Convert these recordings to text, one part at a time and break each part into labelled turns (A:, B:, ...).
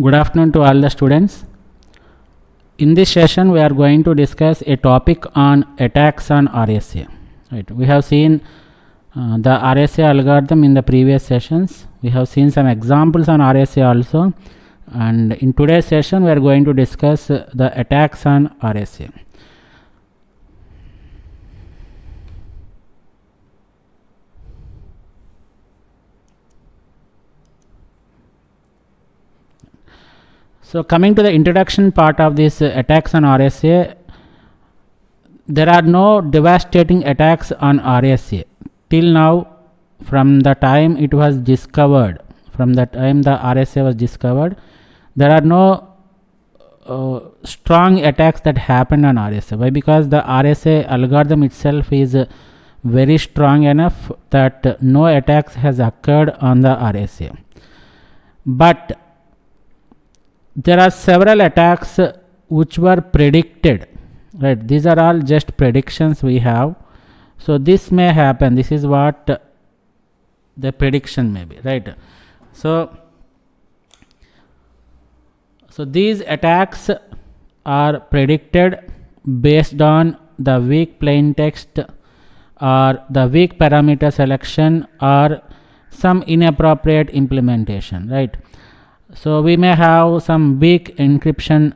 A: Good afternoon to all the students. In this session, we are going to discuss a topic on attacks on RSA. Right. We have seen the RSA algorithm in the previous sessions. We have seen some examples on RSA also. And in today's session, we are going to discuss the attacks on RSA. So coming to the introduction part of this attacks on RSA, there are no devastating attacks on RSA till now. From the time it was discovered, from the time the RSA was discovered, there are no strong attacks that happened on RSA. Why? Because the RSA algorithm itself is very strong enough that no attacks has occurred on the RSA. But there are several attacks which were predicted, right? These are all just predictions we have. So this may happen. This is what the prediction may be, right? So these attacks are predicted based on the weak plain text or the weak parameter selection or some inappropriate implementation, right? So we may have some weak encryption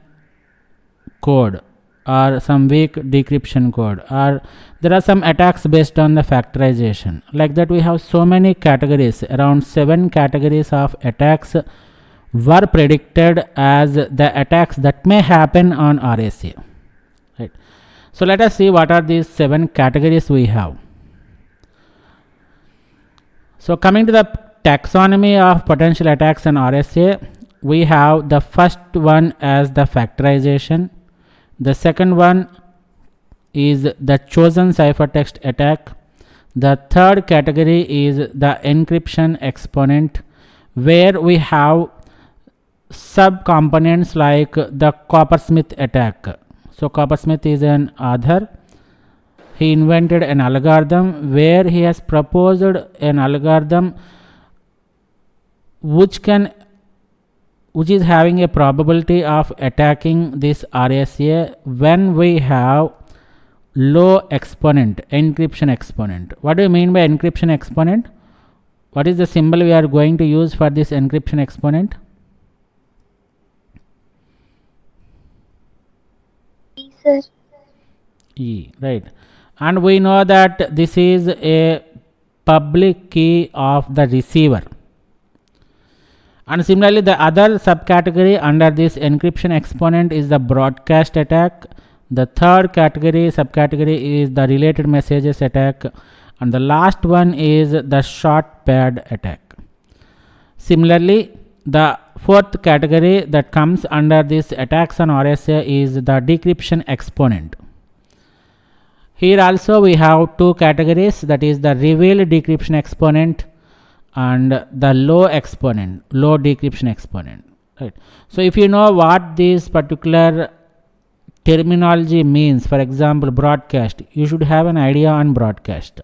A: code or some weak decryption code, or there are some attacks based on the factorization. Like that, we have so many categories. Around 7 categories of attacks were predicted as the attacks that may happen on RSA. Right. So let us see what are these 7 categories we have. So coming to the taxonomy of potential attacks on RSA, we have the first one as the factorization. The second one is the chosen ciphertext attack. The third category is the encryption exponent, where we have sub-components like the Coppersmith attack. So Coppersmith is an author. He invented an algorithm where he has proposed an algorithm which is having a probability of attacking this RSA when we have low exponent, encryption exponent. What do you mean by encryption exponent? What is the symbol we are going to use for this encryption exponent?
B: E, sir.
A: E, right. And we know that this is a public key of the receiver. And similarly, the other subcategory under this encryption exponent is the broadcast attack. The third subcategory is the related messages attack. And the last one is the short paired attack. Similarly, the fourth category that comes under this attacks on RSA is the decryption exponent. Here also we have 2 categories, that is the revealed decryption exponent and the low decryption exponent, right? So if you know what this particular terminology means, for example broadcast, you should have an idea on broadcast,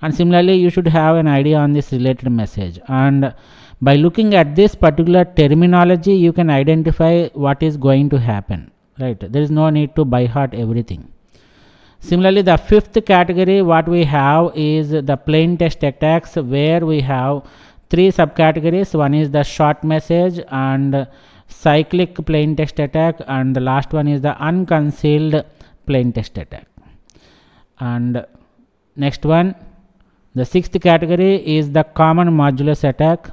A: and similarly you should have an idea on this related message, and by looking at this particular terminology you can identify what is going to happen, right? There is no need to by heart everything. Similarly, the fifth category what we have is the plain text attacks, where we have 3 subcategories. One is the short message and cyclic plain text attack, and the last one is the unconcealed plain text attack. And next one, the 6th category is the common modulus attack.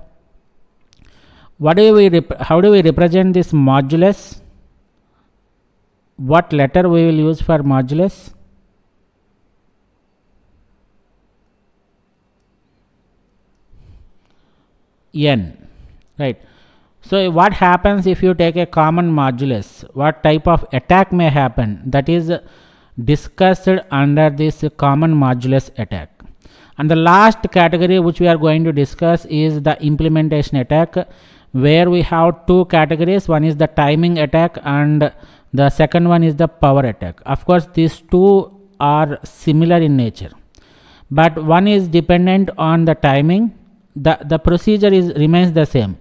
A: How do we represent this modulus? What letter we will use for modulus? N, right? So what happens if you take a common modulus? What type of attack may happen? That is discussed under this common modulus attack. And the last category which we are going to discuss is the implementation attack, where we have 2 categories. One is the timing attack and the second one is the power attack. Of course, these 2 are similar in nature, but one is dependent on the timing. The procedure remains the same,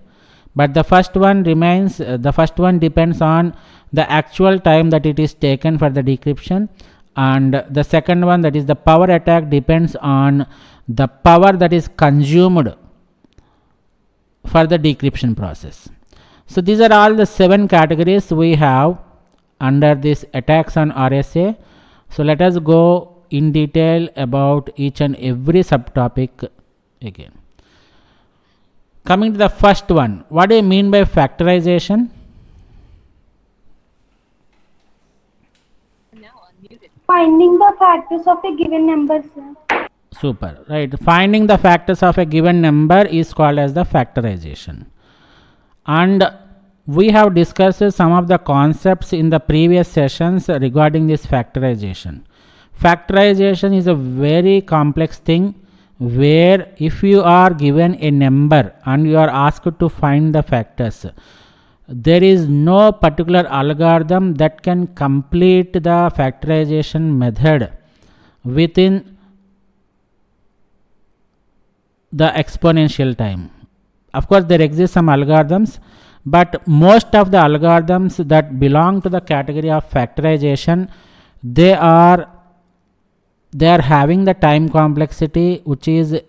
A: but the first one remains, the first one depends on the actual time that it is taken for the decryption, and the second one, that is the power attack, depends on the power that is consumed for the decryption process. So these are all the 7 categories we have under this attacks on RSA. So let us go in detail about each and every subtopic again. Coming to the first one, what do you mean by factorization?
B: Finding the factors of a given number, sir.
A: Super, right. Finding the factors of a given number is called as the factorization. And we have discussed some of the concepts in the previous sessions regarding this factorization. Factorization is a very complex thing, where if you are given a number and you are asked to find the factors, there is no particular algorithm that can complete the factorization method within the exponential time. Of course, there exist some algorithms, but most of the algorithms that belong to the category of factorization, they are having the time complexity which is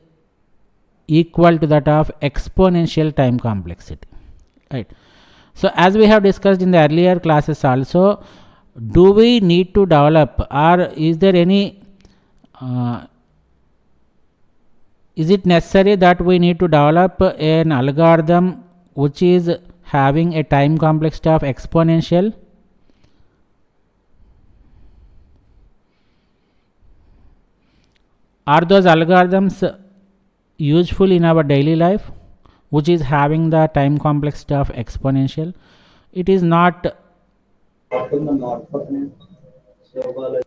A: equal to that of exponential time complexity, right? So as we have discussed in the earlier classes also, do we need to develop, or is there any is it necessary that we need to develop an algorithm which is having a time complexity of exponential? Are those algorithms useful in our daily life, which is having the time complexity of exponential? It is not,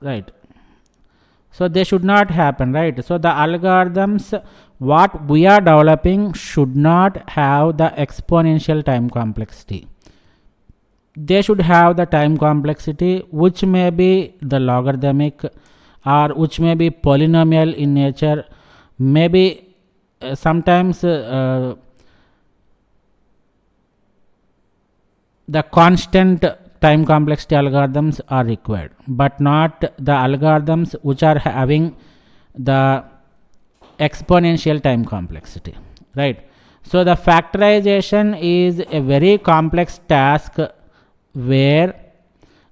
A: right? So they should not happen, right? So the algorithms what we are developing should not have the exponential time complexity. They should have the time complexity which may be the logarithmic, or which may be polynomial in nature, maybe sometimes the constant time complexity algorithms are required, but not the algorithms which are having the exponential time complexity, right? So the factorization is a very complex task, where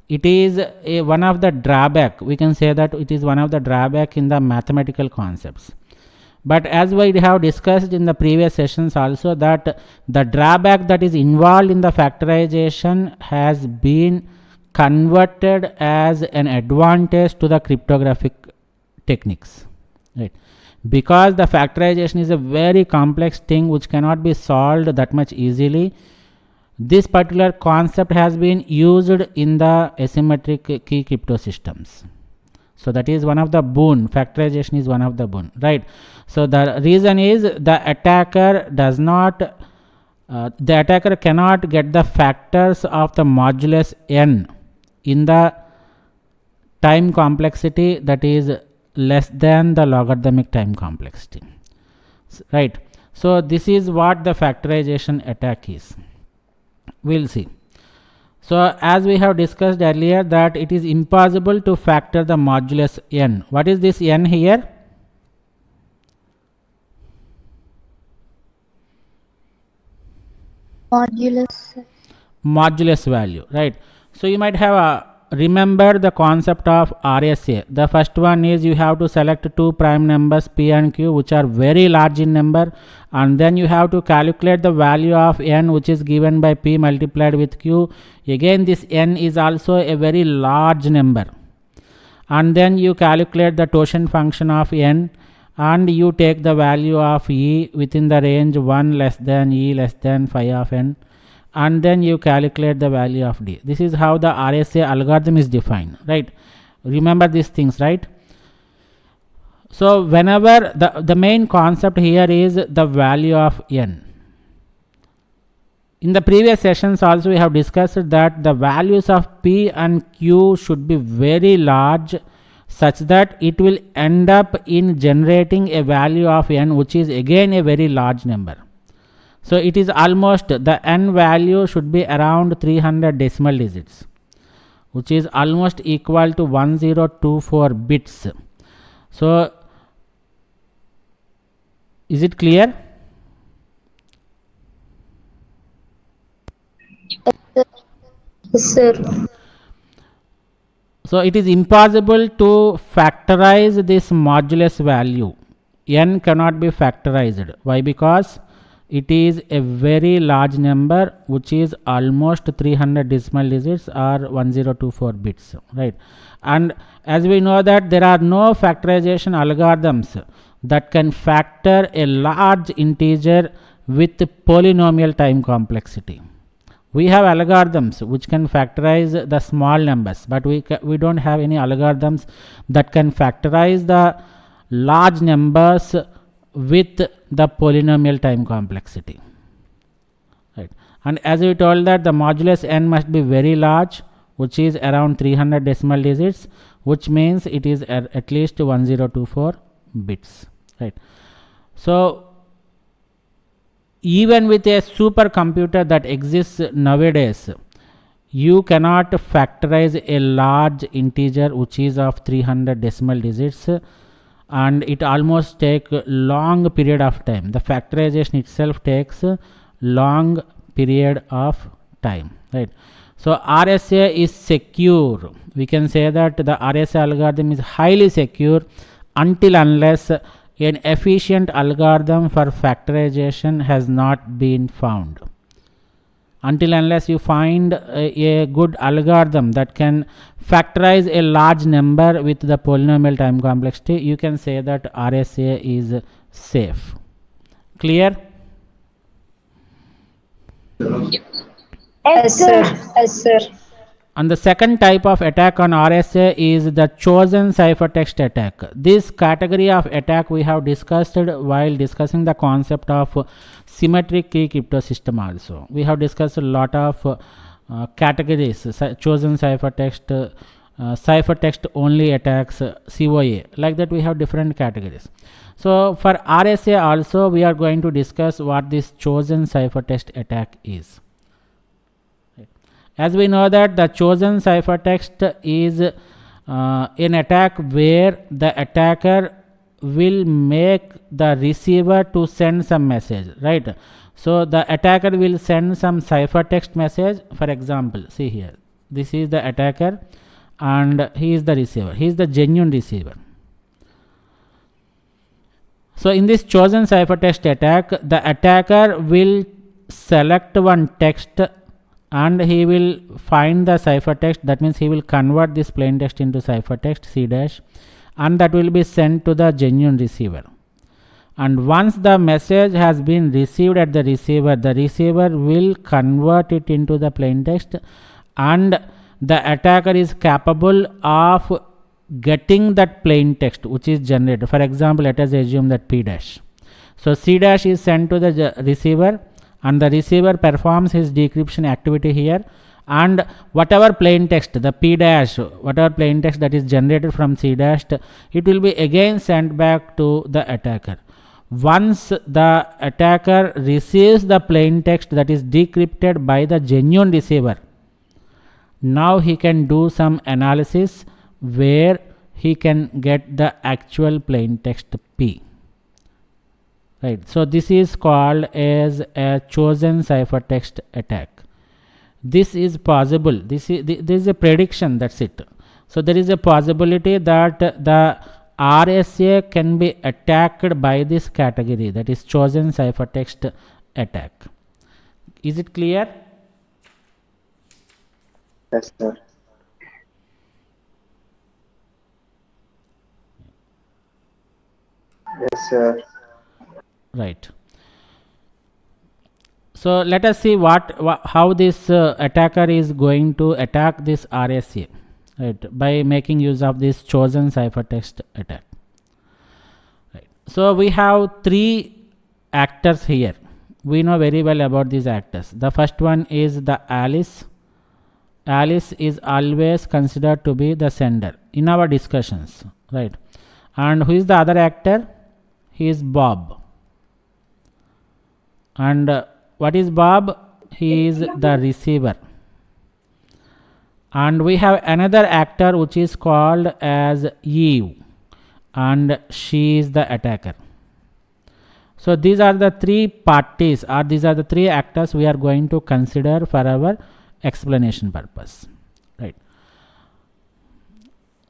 A: it is one of the drawback, we can say that it is one of the drawback in the mathematical concepts. But as we have discussed in the previous sessions also, that the drawback that is involved in the factorization has been converted as an advantage to the cryptographic techniques, right? Because the factorization is a very complex thing which cannot be solved that much easily, this particular concept has been used in the asymmetric key crypto systems. So that is one of the boon, factorization is one of the boon, right? So the reason is the attacker does not, the attacker cannot get the factors of the modulus n in the time complexity that is less than the logarithmic time complexity, right? So this is what the factorization attack is. We'll see. So as we have discussed earlier, that it is impossible to factor the modulus n. What is this n here? Modulus value, right? So you might have remember the concept of RSA. The first one is you have to select two prime numbers p and q which are very large in number, and then you have to calculate the value of n which is given by p multiplied with q. Again this n is also a very large number, and then you calculate the totient function of n, and you take the value of e within the range 1 less than e less than phi of n, and then you calculate the value of d. This is how the RSA algorithm is defined, right? Remember these things, right? So whenever the main concept here is the value of n. In the previous sessions also we have discussed that the values of p and q should be very large, such that it will end up in generating a value of n which is again a very large number. So it is almost, the n value should be around 300 decimal digits, which is almost equal to 1024 bits. So is it clear?
C: Yes, sir.
A: So it is impossible to factorize this modulus value. N cannot be factorized. Why? Because it is a very large number, which is almost 300 decimal digits or 1024 bits, right? And as we know that there are no factorization algorithms that can factor a large integer with polynomial time complexity. We have algorithms which can factorize the small numbers, but we don't have any algorithms that can factorize the large numbers with the polynomial time complexity, right? And as we told that the modulus n must be very large, which is around 300 decimal digits, which means it is at least 1024 bits, right? So even with a supercomputer that exists nowadays, you cannot factorize a large integer which is of 300 decimal digits, and it almost take long period of time. The factorization itself takes long period of time, right? So RSA is secure. We can say that the RSA algorithm is highly secure until unless an efficient algorithm for factorization has not been found. Until unless you find a good algorithm that can factorize a large number with the polynomial time complexity, you can say that RSA is safe. Clear?
C: Yes, sir. Yes, sir.
A: And the second type of attack on RSA is the chosen ciphertext attack. This category of attack we have discussed while discussing the concept of symmetric key crypto system also. We have discussed a lot of categories: chosen ciphertext, ciphertext only attacks, COA. Like that we have different categories. So for RSA also we are going to discuss what this chosen ciphertext attack is. As we know that the chosen ciphertext is an attack where the attacker will make the receiver to send some message, right? So the attacker will send some ciphertext message. For example, see here, this is the attacker and he is the receiver. He is the genuine receiver. So in this chosen ciphertext attack, the attacker will select one text and he will find the ciphertext. That means he will convert this plain text into ciphertext C dash, and that will be sent to the genuine receiver. And once the message has been received at the receiver will convert it into the plain text, and the attacker is capable of getting that plain text which is generated. For example, let us assume that P dash. So C dash is sent to the receiver, and the receiver performs his decryption activity here, and whatever plain text, the P dash, whatever plain text that is generated from C dash, it will be again sent back to the attacker. Once the attacker receives the plain text that is decrypted by the genuine receiver, now he can do some analysis where he can get the actual plain text P. Right. So this is called as a chosen ciphertext attack. This is possible. This is a prediction. That's it. So there is a possibility that the RSA can be attacked by this category, that is chosen ciphertext attack. Is it clear?
D: Yes, sir. Yes, sir.
A: Right. So let us see how this attacker is going to attack this RSA, right, by making use of this chosen ciphertext attack. Right. So we have three actors here. We know very well about these actors. The first one is the Alice. Alice is always considered to be the sender in our discussions, right? And who is the other actor? He is Bob. And what is Bob? He is the receiver. And we have another actor which is called as Eve, and she is the attacker. So these are the three parties, or these are the three actors we are going to consider for our explanation purpose, right?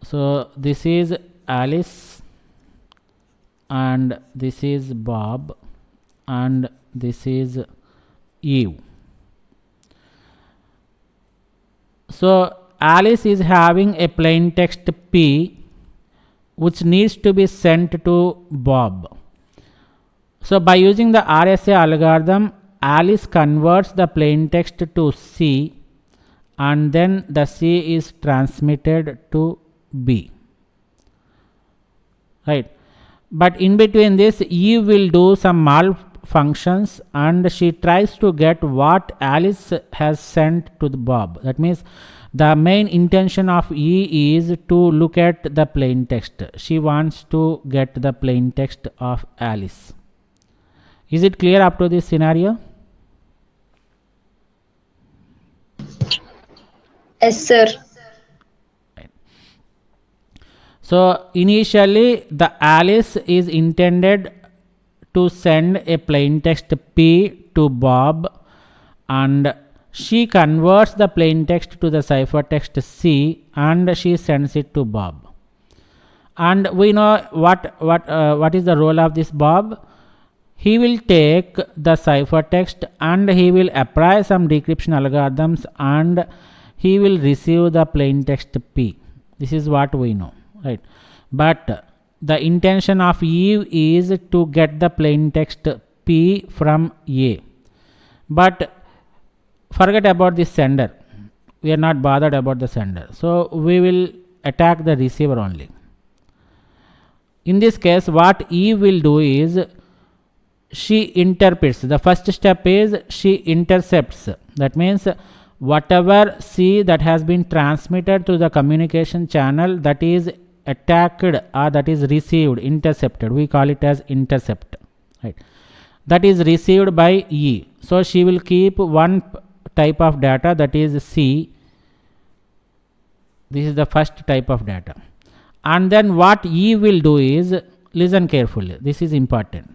A: So this is Alice, and this is Bob, and this is Eve. So Alice is having a plain text P which needs to be sent to Bob. So by using the RSA algorithm, Alice converts the plain text to C, and then the C is transmitted to B, right? But in between this, Eve will do some malfunctions, and she tries to get what Alice has sent to the Bob. That means the main intention of Eve is to look at the plain text. She wants to get the plain text of Alice. Is it clear up to this scenario?
C: Yes, sir.
A: So initially the Alice is intended to send a plain text P to Bob, and she converts the plain text to the ciphertext C, and she sends it to Bob. And we know what is the role of this Bob. He will take the ciphertext and he will apply some decryption algorithms, and he will receive the plain text P. This is what we know, right? But the intention of Eve is to get the plain text P from A. But forget about the sender. We are not bothered about the sender. So we will attack the receiver only. In this case, what Eve will do is she interprets. The first step is she intercepts. That means whatever C that has been transmitted to the communication channel, that is attacked or that is received, intercepted, we call it as intercept, right? That is received by E. So she will keep one type of data, that is C. This is the first type of data. And then what E will do is, listen carefully, this is important.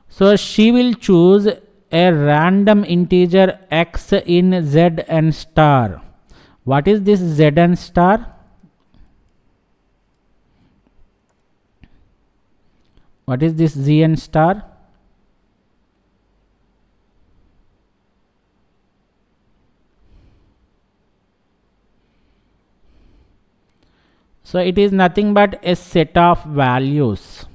A: So she will choose a random integer x in Z n star. What is this Z n star? What is this Z n star? So it is nothing but a set of values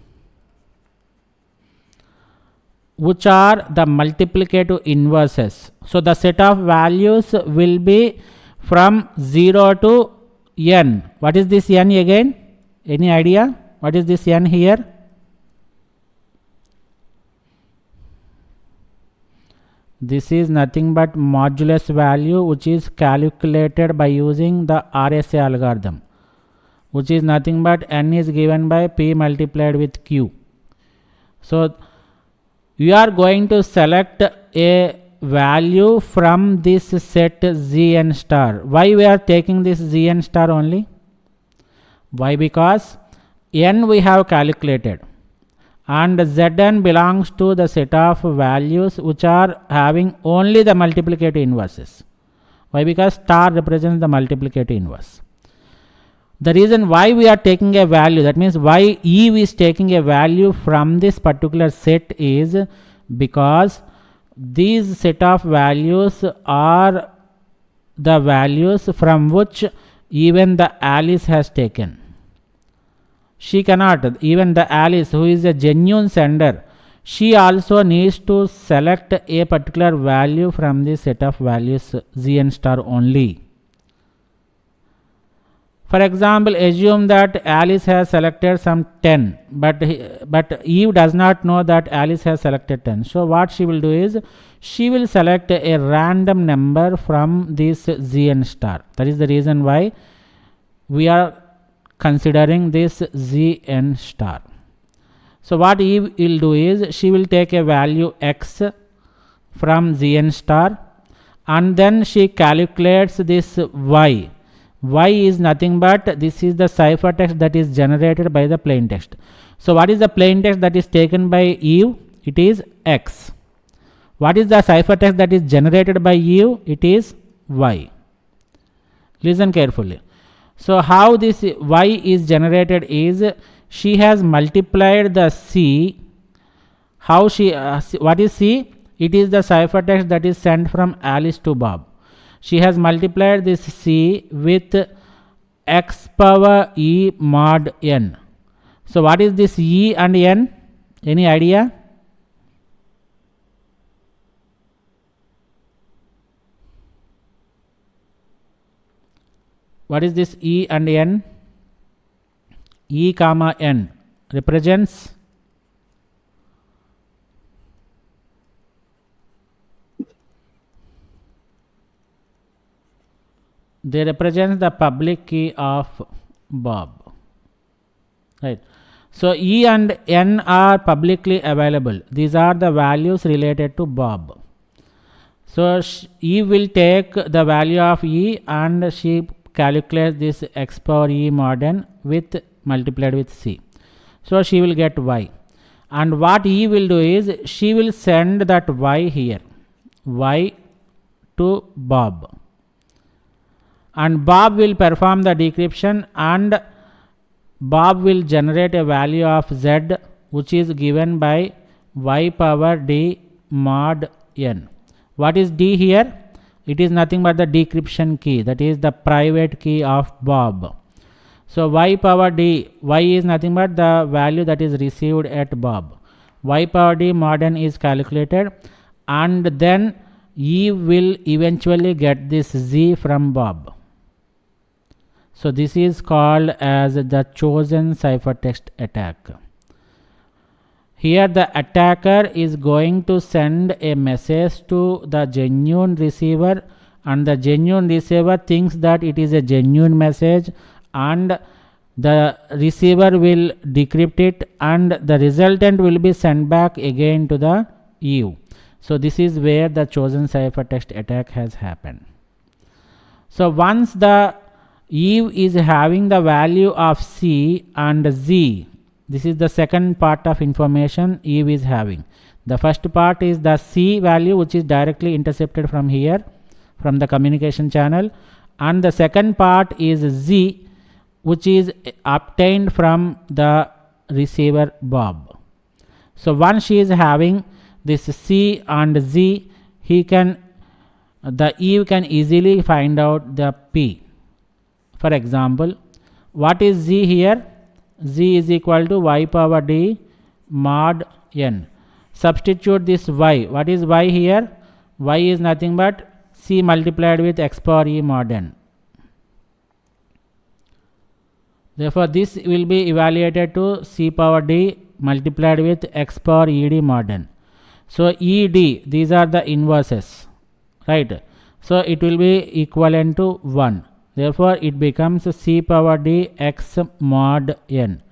A: which are the multiplicative inverses. So the set of values will be from 0 to n. What is this n again? Any idea? What is this n here? This is nothing but modulus value, which is calculated by using the RSA algorithm, which is nothing but n is given by p multiplied with q. So you are going to select a value from this set Zn star. Why we are taking this Zn star only? Why? Because n we have calculated, and Zn belongs to the set of values which are having only the multiplicative inverses. Why? Because star represents the multiplicative inverse. The reason why we are taking a value, that means why Eve is taking a value from this particular set, is because these set of values are the values from which even the Alice has taken. She cannot, even the Alice who is a genuine sender, she also needs to select a particular value from this set of values Zn star only. For example, assume that Alice has selected some 10, but Eve does not know that Alice has selected 10. So what she will do is, she will select a random number from this Zn star. That is the reason why we are considering this Zn star. So what Eve will do is, she will take a value x, from Zn star, and then she calculates this y. Y is nothing but this is the ciphertext that is generated by the plain text. So what is the plain text that is taken by Eve? It is X. What is the ciphertext that is generated by Eve? It is Y. Listen carefully. So how this Y is generated is, she has multiplied the C. How she, what is C? It is the ciphertext that is sent from Alice to Bob. She has multiplied this C with x power e mod n. So what is this e and n? Any idea? What is this e and n? E comma n represents the public key of Bob, right? So E and N are publicly available. These are the values related to Bob. So E will take the value of E and she calculates this x power E mod n with multiplied with C. So she will get Y. And what E will do is, she will send that Y here, Y to Bob. And Bob will perform the decryption, and Bob will generate a value of Z which is given by y power d mod n. What is d here? It is nothing but the decryption key, that is the private key of Bob. So y power d, y is nothing but the value that is received at Bob. Y power d mod n is calculated, and then E will eventually get this Z from Bob. So this is called as the chosen ciphertext attack. Here the attacker is going to send a message to the genuine receiver, and the genuine receiver thinks that it is a genuine message, and the receiver will decrypt it, and the resultant will be sent back again to the Eve. So this is where the chosen ciphertext attack has happened. So once the Eve is having the value of C and Z, this is the second part of information Eve is having. The first part is the C value, which is directly intercepted from here, from the communication channel, and the second part is Z, which is obtained from the receiver Bob. So once she is having this C and Z, the Eve can easily find out the P. For example, what is Z here? Z is equal to y power d mod n. Substitute this y. What is y here? Y is nothing but C multiplied with x power e mod n. Therefore, this will be evaluated to C power d multiplied with x power ed mod n. So ed, these are the inverses, right? So it will be equivalent to 1. Therefore, it becomes C power d x mod n.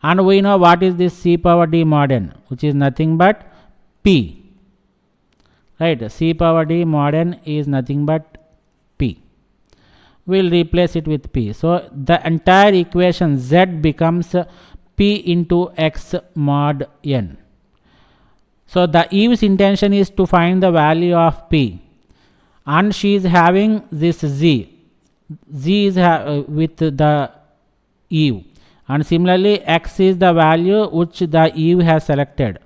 A: And we know what is this C power d mod n, which is nothing but P. Right? C power d mod n is nothing but P. We will replace it with P. So the entire equation Z becomes P into x mod n. So the Eve's intention is to find the value of P, and she is having this Z. Z is with the Eve, and similarly x is the value which the Eve has selected.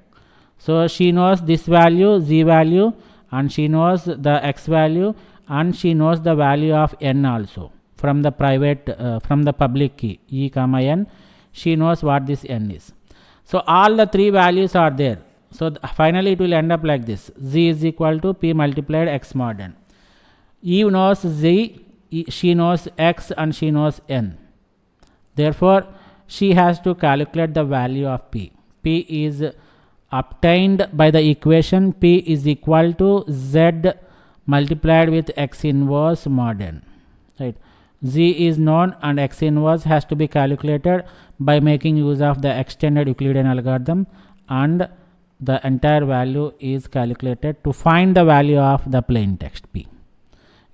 A: So she knows this value, Z value, and she knows the x value, and she knows the value of n also from the private from the public key E comma n. She knows what this n is. So all the three values are there. So finally it will end up like this: Z is equal to P multiplied x mod n. Eve knows Z, she knows x, and she knows n. Therefore, she has to calculate the value of P. P is obtained by the equation P is equal to Z multiplied with x inverse mod n. Right? Z is known, and x inverse has to be calculated by making use of the extended Euclidean algorithm, and the entire value is calculated to find the value of the plain text P.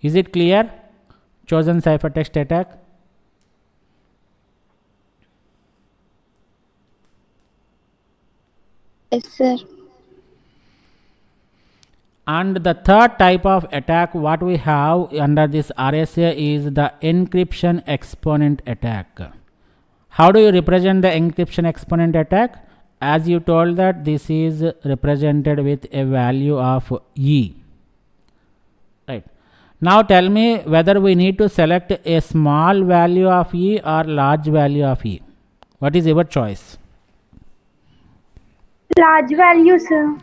A: Is it clear? Chosen ciphertext attack.
C: Yes, sir.
A: And the third type of attack what we have under this RSA is the encryption exponent attack. How do you represent the encryption exponent attack? As you told that this is represented with a value of E. Right. Now tell me whether we need to select a small value of E or large value of E. What is your choice?
B: Large value, sir.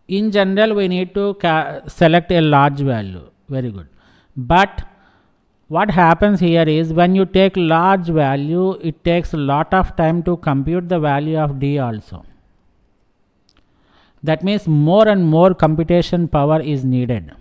A: In general, we need to select a large value. Very good. But what happens here is when you take large value, it takes a lot of time to compute the value of D also. That means more and more computation power is needed.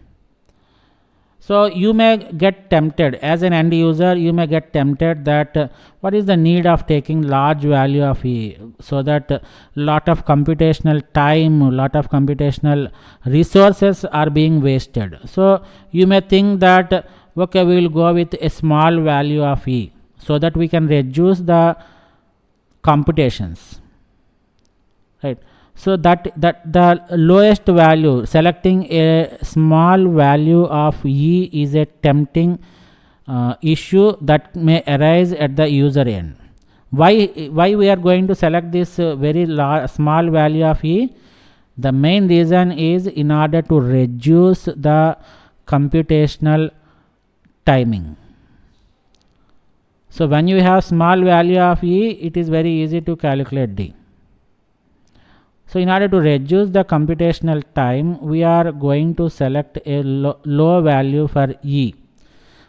A: So you may get tempted as an end user, you may get tempted that what is the need of taking large value of E, so that lot of computational time, lot of computational resources are being wasted. So you may think that okay, we will go with a small value of E so that we can reduce the computations, right? So that the lowest value, selecting a small value of E is a tempting issue that may arise at the user end. Why we are going to select this very small value of E? The main reason is in order to reduce the computational timing. So when you have small value of E, it is very easy to calculate D. So in order to reduce the computational time, we are going to select a low value for E.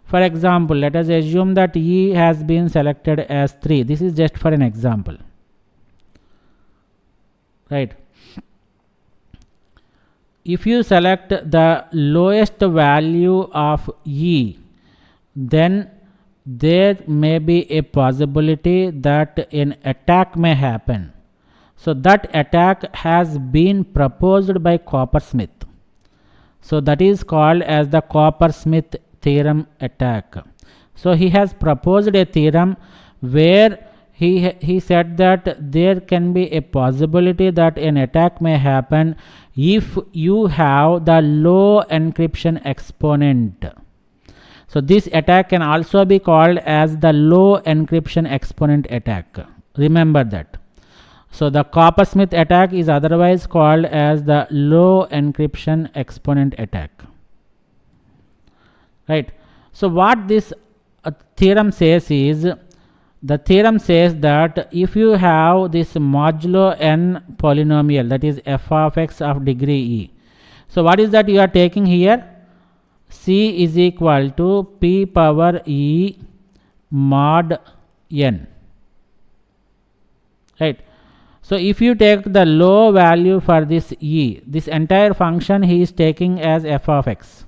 A: For example, let us assume that E has been selected as 3. This is just for an example, right? If you select the lowest value of E, then there may be a possibility that an attack may happen. So that attack has been proposed by Coppersmith. So that is called as the Coppersmith theorem attack. So he has proposed a theorem where he said that there can be a possibility that an attack may happen if you have the low encryption exponent. So this attack can also be called as the low encryption exponent attack. Remember that. So the Coppersmith attack is otherwise called as the low encryption exponent attack, right? So what this theorem says is, the theorem says that if you have this modulo n polynomial, that is f of x of degree E. So what is that you are taking here? C is equal to p power E mod n, right? So if you take the low value for this E, this entire function he is taking as f of x,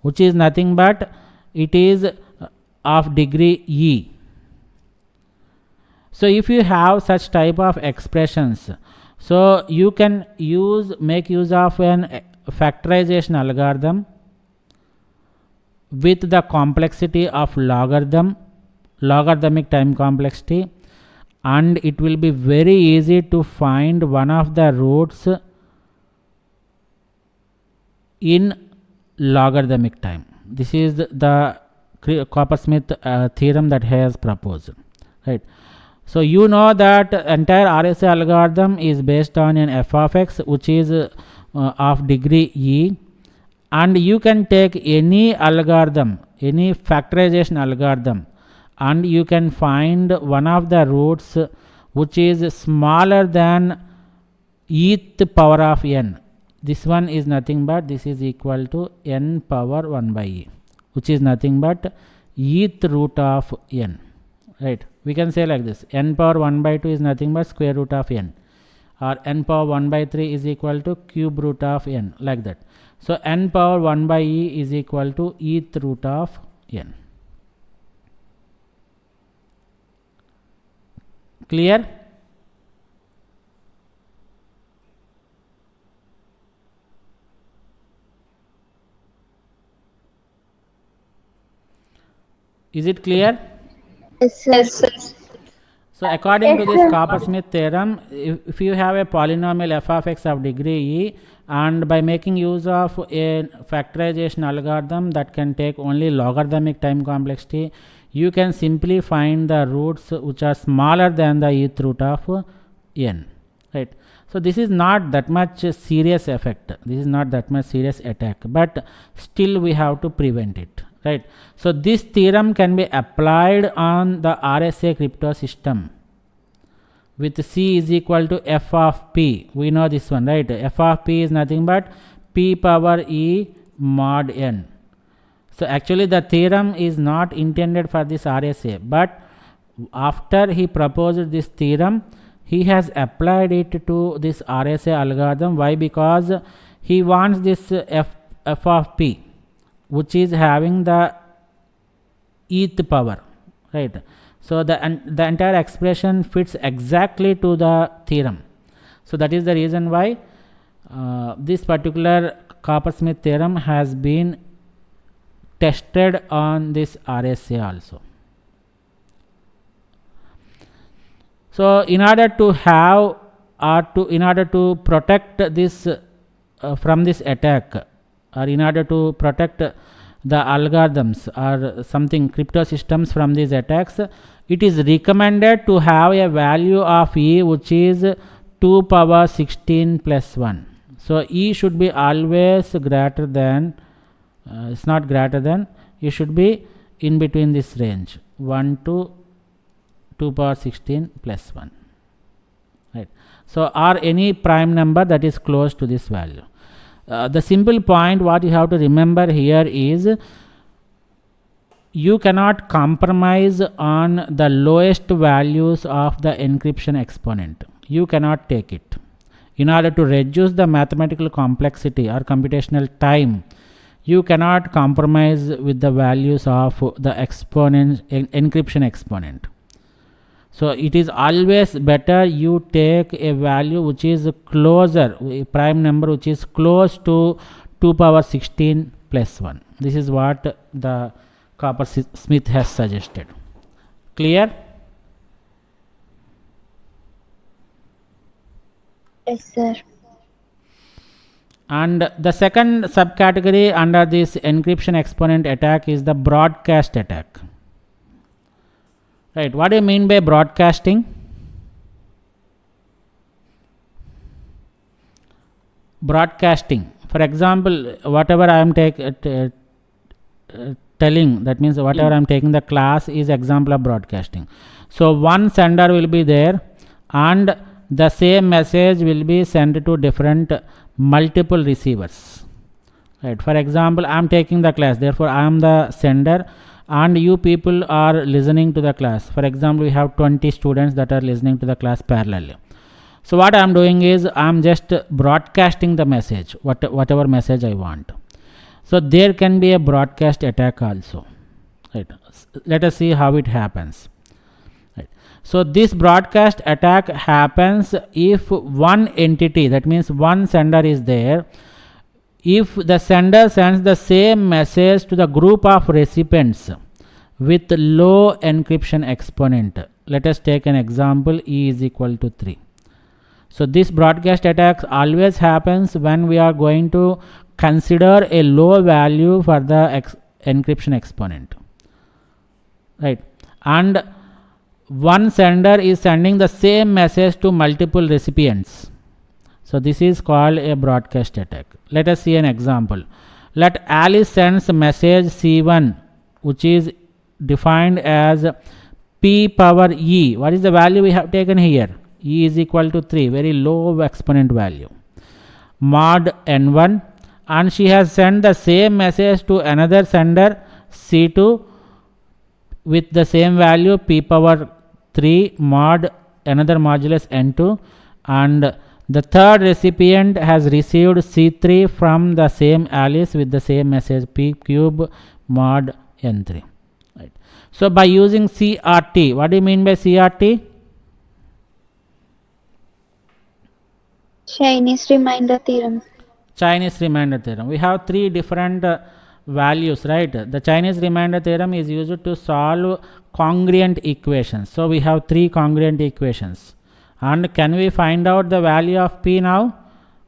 A: which is nothing but it is of degree E. So if you have such type of expressions, so you can make use of an factorization algorithm with the complexity of logarithmic time complexity, and it will be very easy to find one of the roots in logarithmic time. This is the Coppersmith theorem that he has proposed, right? So you know that entire RSA algorithm is based on an f of x which is of degree E, and you can take any algorithm, any factorization algorithm, and you can find one of the roots which is smaller than eth power of n. This one is nothing but this is equal to n power 1 by e, which is nothing but eth root of n, right? We can say like this, n power 1 by 2 is nothing but square root of n, or n power 1 by 3 is equal to cube root of n, like that. So n power 1 by e is equal to eth root of n. Clear? Is it clear?
C: Yes, sir. Yes, sir.
A: So according to
B: Yes,
A: this
B: sir.
A: Coppersmith theorem, if you have a polynomial f of x of degree e, and by making use of a factorization algorithm that can take only logarithmic time complexity, you can simply find the roots which are smaller than the eth root of n, right? So this is not that much serious effect, this is not that much serious attack, but still we have to prevent it, right? So this theorem can be applied on the RSA crypto system with C is equal to f of p. We know this one, right? F of p is nothing but p power e mod n. So actually the theorem is not intended for this RSA, but after he proposed this theorem, he has applied it to this RSA algorithm. Why? Because he wants this f of p, which is having the eth power, right? So the entire expression fits exactly to the theorem. So that is the reason why this particular Coppersmith theorem has been tested on this RSA also. So in order to have in order to protect this from this attack, or in order to protect the algorithms or something crypto systems from these attacks, it is recommended to have a value of e which is 2 power 16 plus 1. So e should be always greater than, it's not greater than, it should be in between this range 1 to 2 power 16 plus 1, right? So or any prime number that is close to this value. The simple point what you have to remember here is you cannot compromise on the lowest values of the encryption exponent. You cannot take it. In order to reduce the mathematical complexity or computational time, you cannot compromise with the values of the encryption exponent. So it is always better you take a value which is closer, a prime number which is close to 2 power 16 plus 1. This is what the Coppersmith has suggested. Clear?
C: Yes, sir.
A: And the second subcategory under this encryption exponent attack is the broadcast attack. Right, what do you mean by broadcasting? Broadcasting, for example, whatever I am telling, that means whatever I am taking the class is example of broadcasting. So one sender will be there and the same message will be sent to different multiple receivers, right? For example, I am taking the class, therefore I am the sender and you people are listening to the class. For example, we have 20 students that are listening to the class parallelly. So what I am doing is I am just broadcasting the message, whatever message I want. So there can be a broadcast attack also, right? Let us see how it happens, right? So this broadcast attack happens if one entity, that means one sender is there. If the sender sends the same message to the group of recipients with low encryption exponent, let us take an example, e is equal to 3. So this broadcast attack always happens when we are going to consider a low value for the encryption exponent, right? And one sender is sending the same message to multiple recipients. So this is called a broadcast attack. Let us see an example. Let Alice sends message C1 which is defined as p power e. What is the value we have taken here? E is equal to 3, very low exponent value, mod n1, and she has sent the same message to another sender C2 with the same value p power 3 mod another modulus n2, and the third recipient has received C3 from the same Alice with the same message p cube mod n3, right? So by using CRT, what do you mean by CRT?
C: Chinese reminder theorem.
A: Chinese reminder theorem. We have three different values, right? The Chinese remainder theorem is used to solve congruent equations. So we have three congruent equations. And can we find out the value of P now?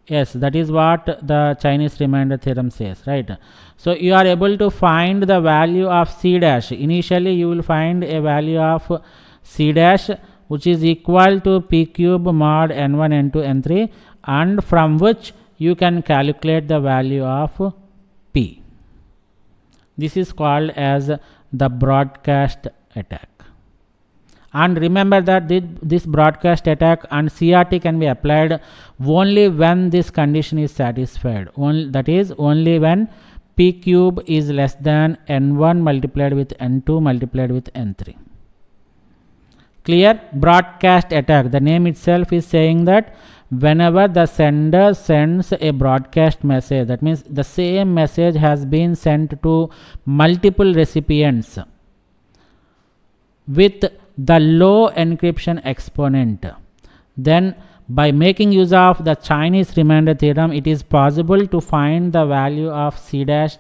A: Yes, that is what the Chinese remainder theorem says, right? So you are able to find the value of C dash. Initially you will find a value of C dash which is equal to P cube mod N1, N2, N3, and from which you can calculate the value of P. This is called as the broadcast attack. And remember that this broadcast attack and CRT can be applied only when this condition is satisfied. That is, only when P cube is less than N1 multiplied with N2 multiplied with N3. Clear? Broadcast attack. The name itself is saying that whenever the sender sends a broadcast message, that means the same message has been sent to multiple recipients with the low encryption exponent, then by making use of the Chinese remainder theorem, it is possible to find the value of C dash,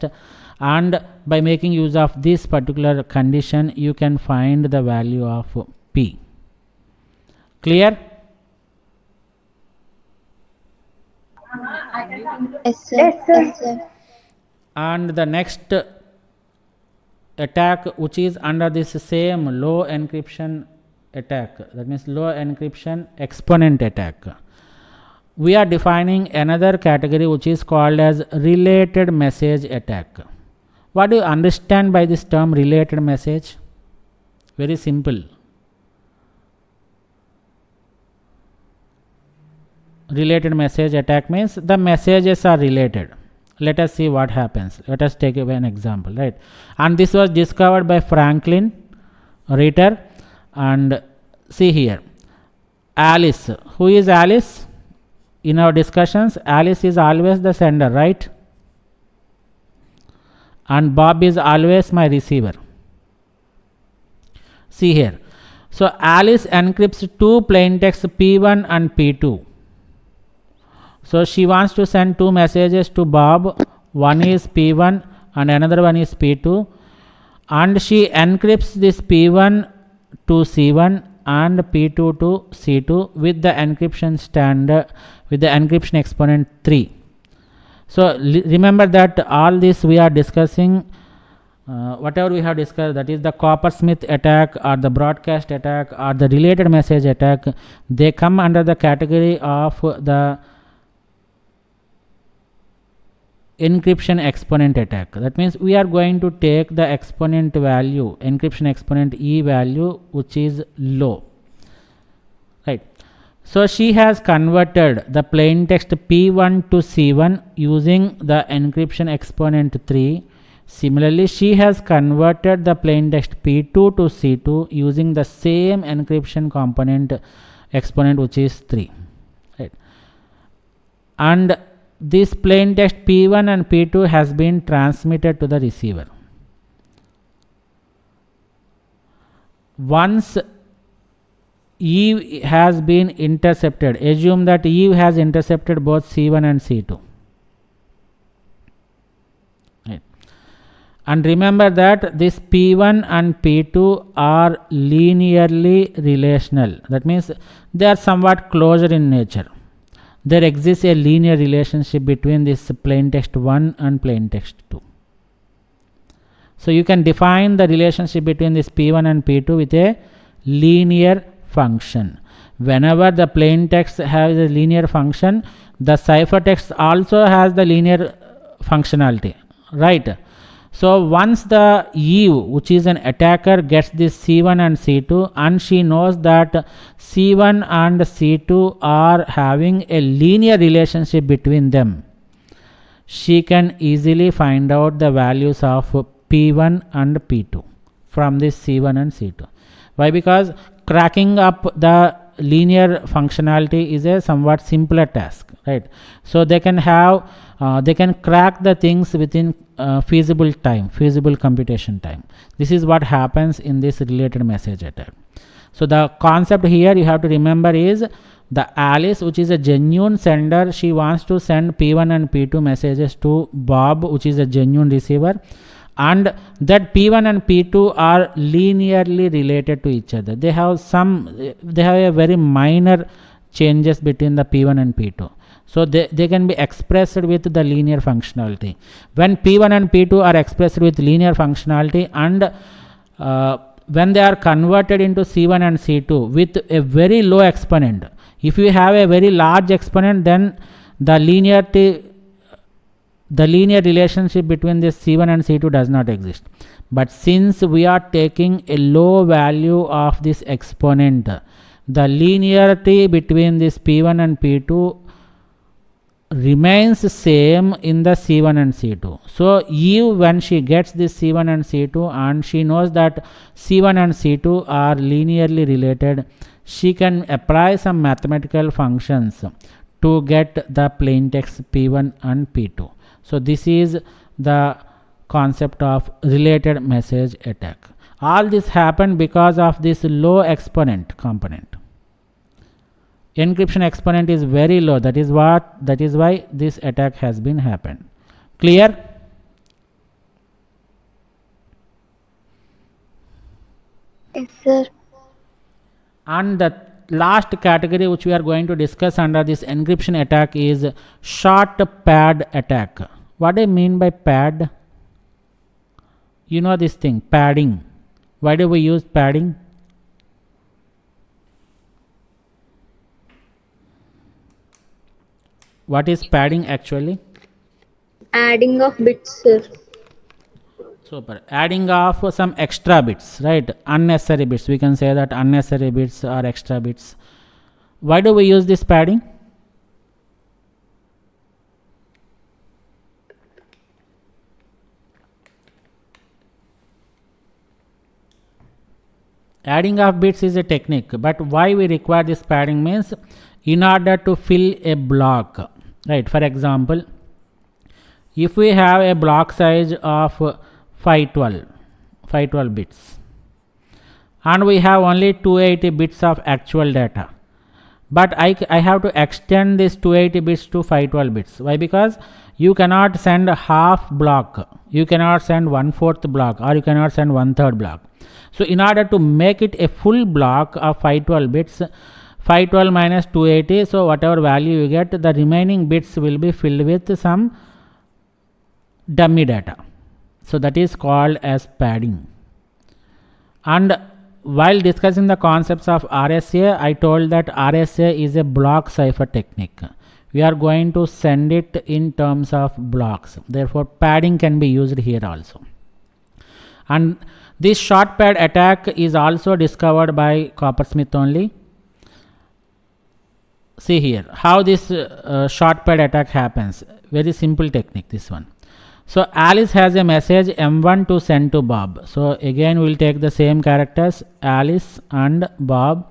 A: and by making use of this particular condition you can find the value of P. Clear?
C: Yes, sir.
B: Yes, sir.
C: Yes, sir.
A: And the next attack which is under this same low encryption attack, that means low encryption exponent attack, we are defining another category which is called as related message attack. What do you understand by this term related message? Very simple. Related message attack means the messages are related. Let us see what happens. Let us take an example, right? And this was discovered by Franklin Ritter. And see here, Alice. Who is Alice? In our discussions, Alice is always the sender, right? And Bob is always my receiver. See here. So Alice encrypts two plain text P1 and P2. So she wants to send two messages to Bob. One is P1 and another one is P2. And she encrypts this P1 to C1 and P2 to C2 with the encryption standard, with the encryption exponent 3. So remember that all this we are discussing, whatever we have discussed, that is the Coppersmith attack or the broadcast attack or the related message attack, they come under the category of the encryption exponent attack. That means we are going to take the exponent value, encryption exponent E value, which is low, right? So she has converted the plain text P1 to C1 using the encryption exponent 3. Similarly, she has converted the plain text P2 to C2 using the same encryption component exponent, which is 3, right? And this plain text P1 and P2 has been transmitted to the receiver. Once Eve has been intercepted, assume that Eve has intercepted both C1 and C2. Right. And remember that this P1 and P2 are linearly relational. That means they are somewhat closer in nature. There exists a linear relationship between this plain text 1 and plain text 2. So you can define the relationship between this P1 and P2 with a linear function. Whenever the plain text has a linear function, the ciphertext also has the linear functionality, right? So once the Eve, which is an attacker, gets this C1 and C2, and she knows that C1 and C2 are having a linear relationship between them, she can easily find out the values of P1 and P2 from this C1 and C2. Why? Because cracking up the linear functionality is a somewhat simpler task, right? So they can have they can crack the things within feasible computation time. This is what happens in this related message attack. So the concept here you have to remember is the Alice, which is a genuine sender, she wants to send P1 and P2 messages to Bob, which is a genuine receiver, and that P1 and P2 are linearly related to each other. They have a very minor changes between the P1 and P2. So they can be expressed with the linear functionality. When P1 and P2 are expressed with linear functionality, and when they are converted into C1 and C2 with a very low exponent, if you have a very large exponent, then the linear relationship between this C1 and C2 does not exist. But since we are taking a low value of this exponent, the linearity between this P1 and P2 remains same in the C1 and C2. So Eve, when she gets this C1 and C2 and she knows that C1 and C2 are linearly related, she can apply some mathematical functions to get the plaintext P1 and P2. So this is the concept of related message attack. All this happened because of this low exponent component. Encryption exponent is very low. That is why this attack has been happened. Clear?
C: Yes, sir.
A: And the last category which we are going to discuss under this encryption attack is short pad attack. What do I mean by pad? You know this thing, padding. Why do we use padding? What is padding actually?
C: Adding of bits, sir.
A: Super. Adding of some extra bits, right? Unnecessary bits. We can say that unnecessary bits or extra bits. Why do we use this padding? Adding of bits is a technique, but why we require this padding means in order to fill a block, right? For example, if we have a block size of 512 bits and we have only 280 bits of actual data, but I have to extend this 280 bits to 512 bits. Why? Because you cannot send a half block, you cannot send 1/4 block, or you cannot send 1/3 block. So in order to make it a full block of 512 bits, 512 minus 280, so whatever value you get, the remaining bits will be filled with some dummy data. So that is called as padding. And while discussing the concepts of RSA, I told that RSA is a block cipher technique. We are going to send it in terms of blocks. Therefore, padding can be used here also. And this short pad attack is also discovered by Coppersmith only. See here how this short pad attack happens. Very simple technique, this one. So Alice has a message M1 to send to Bob. So again we will take the same characters, Alice and Bob.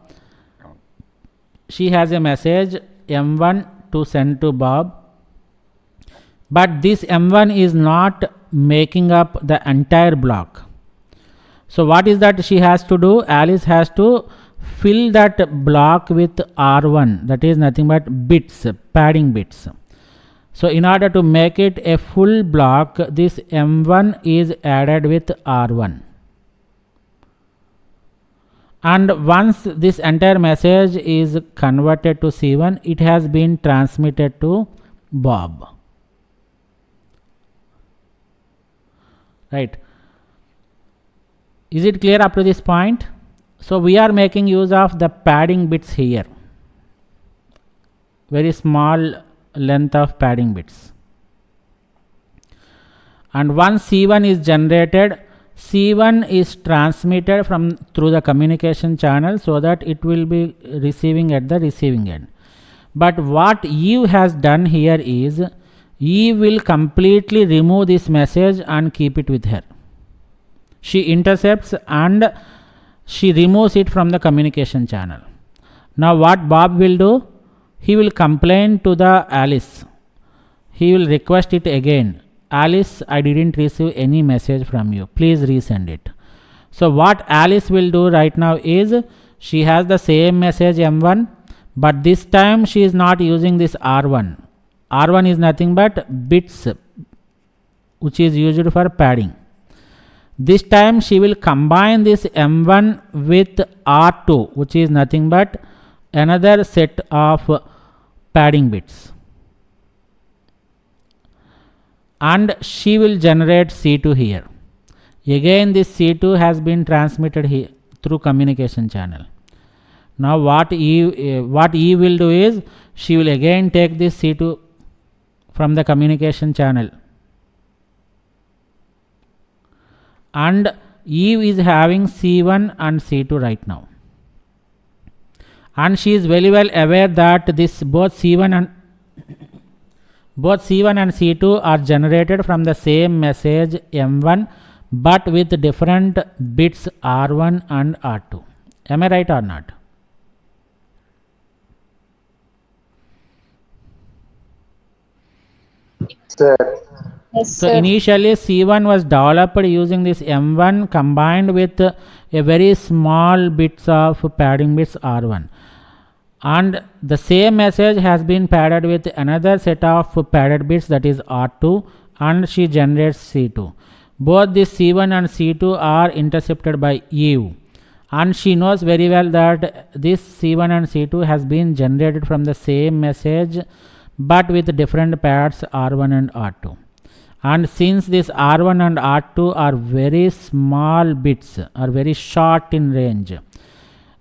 A: She has a message M1 to send to Bob, but this M1 is not making up the entire block. So what is that she has to do? Alice has to fill that block with R1, that is nothing but bits, padding bits. So in order to make it a full block, this M1 is added with R1. And once this entire message is converted to C1, it has been transmitted to Bob. Right. Is it clear up to this point? So we are making use of the padding bits here. Very small length of padding bits. And once C1 is generated, C1 is transmitted through the communication channel so that it will be receiving at the receiving end. But what Eve has done here is, Eve will completely remove this message and keep it with her. She intercepts and she removes it from the communication channel. Now what Bob will do? He will complain to the Alice. He will request it again. Alice, I didn't receive any message from you. Please resend it. So what Alice will do right now is she has the same message M1, but this time she is not using this R1. R1 is nothing but bits which is used for padding. This time she will combine this M1 with R2, which is nothing but another set of padding bits, and she will generate C2 here. Again this C2 has been transmitted here through communication channel. Now what E will do is she will again take this C2 from the communication channel, and Eve is having C1 and C2 right now, and she is very well aware that this both C1 and C2 are generated from the same message M1 but with different bits R1 and R2. Am I right or not?
D: Sir.
C: Yes,
A: So
C: sir.
A: initially C1 was developed using this M1 combined with a very small bits of padding bits R1, and the same message has been padded with another set of padded bits, that is R2, and she generates C2. Both this C1 and C2 are intercepted by Eve, and she knows very well that this C1 and C2 has been generated from the same message but with different pads R1 and R2. And since this R1 and R2 are very small bits, are very short in range,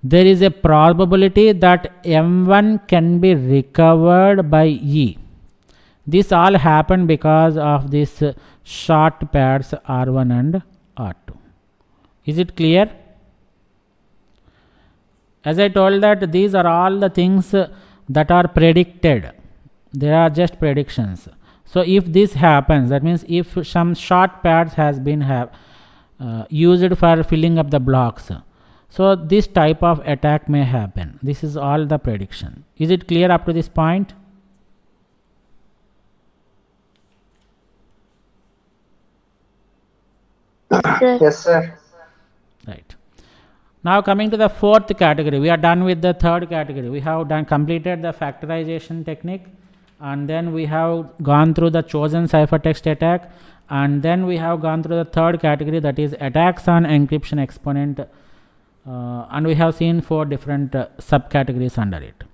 A: there is a probability that M1 can be recovered by E. This all happened because of these short pads R1 and R2. Is it clear? As I told that these are all the things that are predicted. They are just predictions. So if this happens, that means if some short pads has been used for filling up the blocks, so this type of attack may happen. This is all the prediction. Is it clear up to this point?
C: Yes, sir.
D: Yes, sir.
A: Right. Now coming to the fourth category, we are done with the third category. We have completed the factorization technique, and then we have gone through the chosen ciphertext attack, and then we have gone through the third category, that is attacks on encryption exponent, and we have seen 4 different subcategories under it.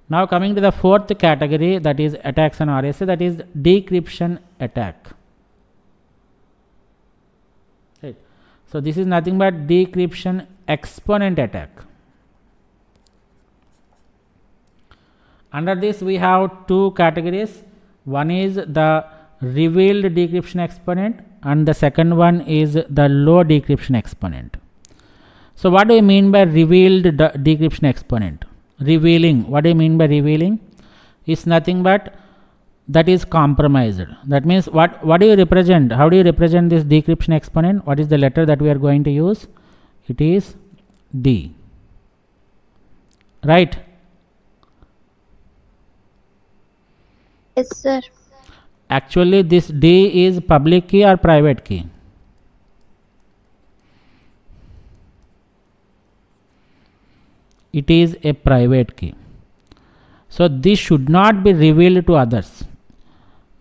A: Now coming to the fourth category, that is attacks on RSA, that is decryption attack. Right. So this is nothing but decryption exponent attack. Under this we have 2 categories. One is the revealed decryption exponent, and the second one is the low decryption exponent. So what do you mean by revealed decryption exponent? Revealing, what do you mean by revealing? Is nothing but that is compromised. That means what do you represent? How do you represent this decryption exponent? What is the letter that we are going to use? It is D. Right?
C: Yes, sir.
A: Actually this D is public key or private key? It is a private key. So this should not be revealed to others.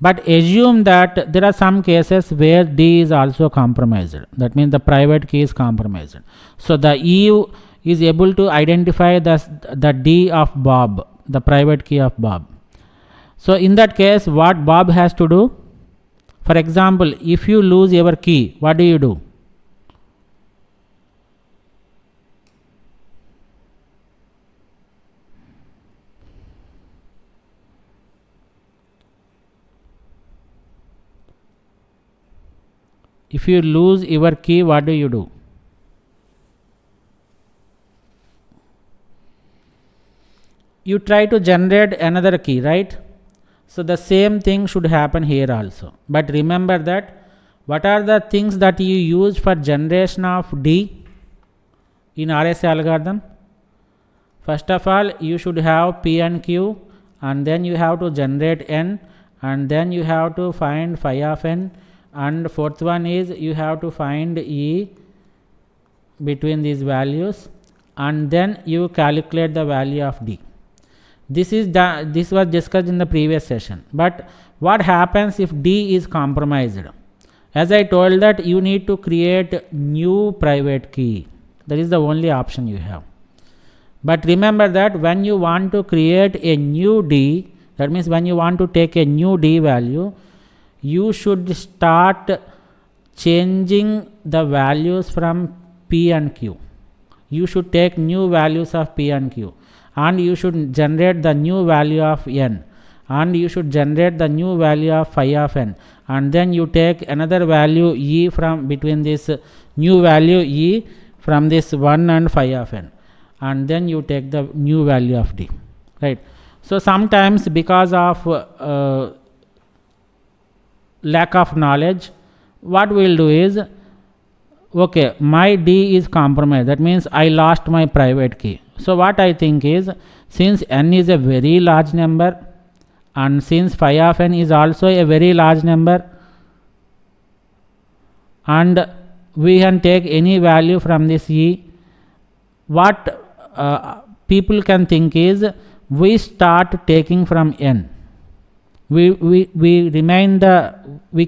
A: But assume that there are some cases where D is also compromised. That means the private key is compromised. So the Eve is able to identify the D of Bob, the private key of Bob. So in that case, what Bob has to do? For example, if you lose your key, what do you do? If you lose your key, what do you do? You try to generate another key, right? So the same thing should happen here also. But remember that what are the things that you use for generation of D in RSA algorithm? First of all, you should have P and Q, and then you have to generate N, and then you have to find phi of N, and fourth one is you have to find E between these values, and then you calculate the value of D. This was discussed in the previous session. But what happens if D is compromised? As I told that you need to create new private key. That is the only option you have. But remember that when you want to create a new D, that means when you want to take a new D value, you should start changing the values from P and Q. You should take new values of P and Q, and you should generate the new value of N, and you should generate the new value of phi of N, and then you take another value E from between this new value E from this 1 and phi of N, and then you take the new value of D, right? So sometimes because of lack of knowledge, what we will do is, okay, my D is compromised, that means I lost my private key. So what I think is, since N is a very large number, and since phi of N is also a very large number, and we can take any value from this E, what people can think is, we start taking from N. We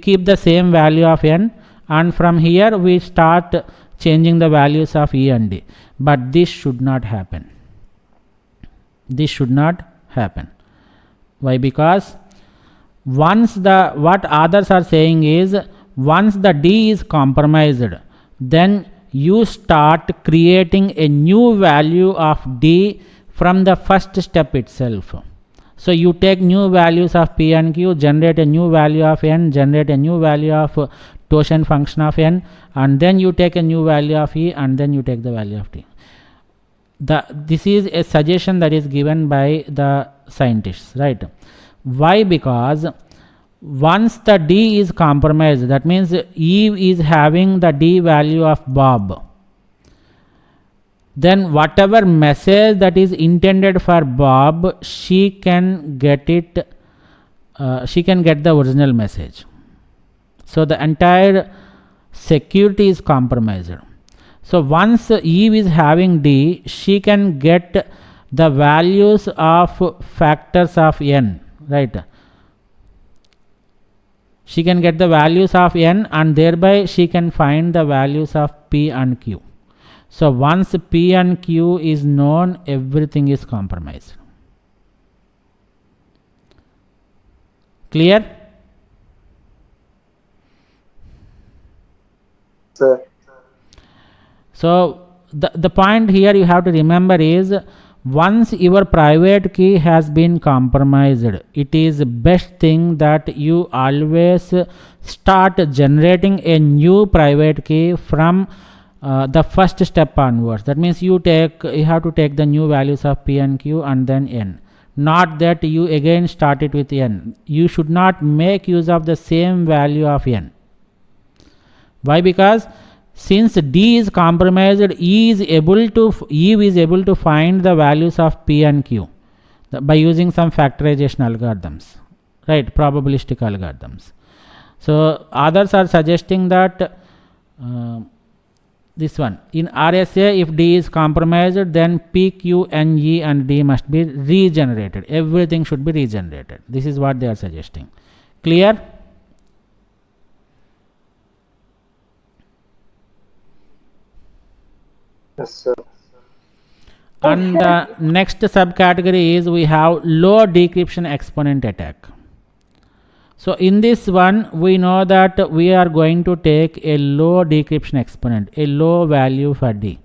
A: keep the same value of N, and from here we start changing the values of E and D. But this should not happen. This should not happen. Why? Because what others are saying is, once the D is compromised, then you start creating a new value of D from the first step itself. So you take new values of P and Q, generate a new value of N, generate a new value of totient function of N, and then you take a new value of E, and then you take the value of D. This is a suggestion that is given by the scientists, right? Why? Because once the D is compromised, that means E is having the D value of Bob, then whatever message that is intended for Bob, she can get it, she can get the original message. So the entire security is compromised. So once Eve is having D, she can get the values of factors of N, right? She can get the values of N, and thereby she can find the values of P and Q. So once P and Q is known, everything is compromised. Clear?
D: Sir.
A: So the point here you have to remember is, once your private key has been compromised, it is best thing that you always start generating a new private key from the first step onwards. That means you have to take the new values of P and Q and then N. Not that you again start it with N. You should not make use of the same value of N. Why? Because since D is compromised, Eve is able to find the values of P and Q by using some factorization algorithms, right? Probabilistic algorithms. So others are suggesting that this one, in RSA, if D is compromised, then P, Q, N, E and D must be regenerated. Everything should be regenerated. This is what they are suggesting. Clear?
D: Yes, sir.
A: And the next subcategory is, we have low decryption exponent attack. So in this one, we know that we are going to take a low decryption exponent, a low value for D.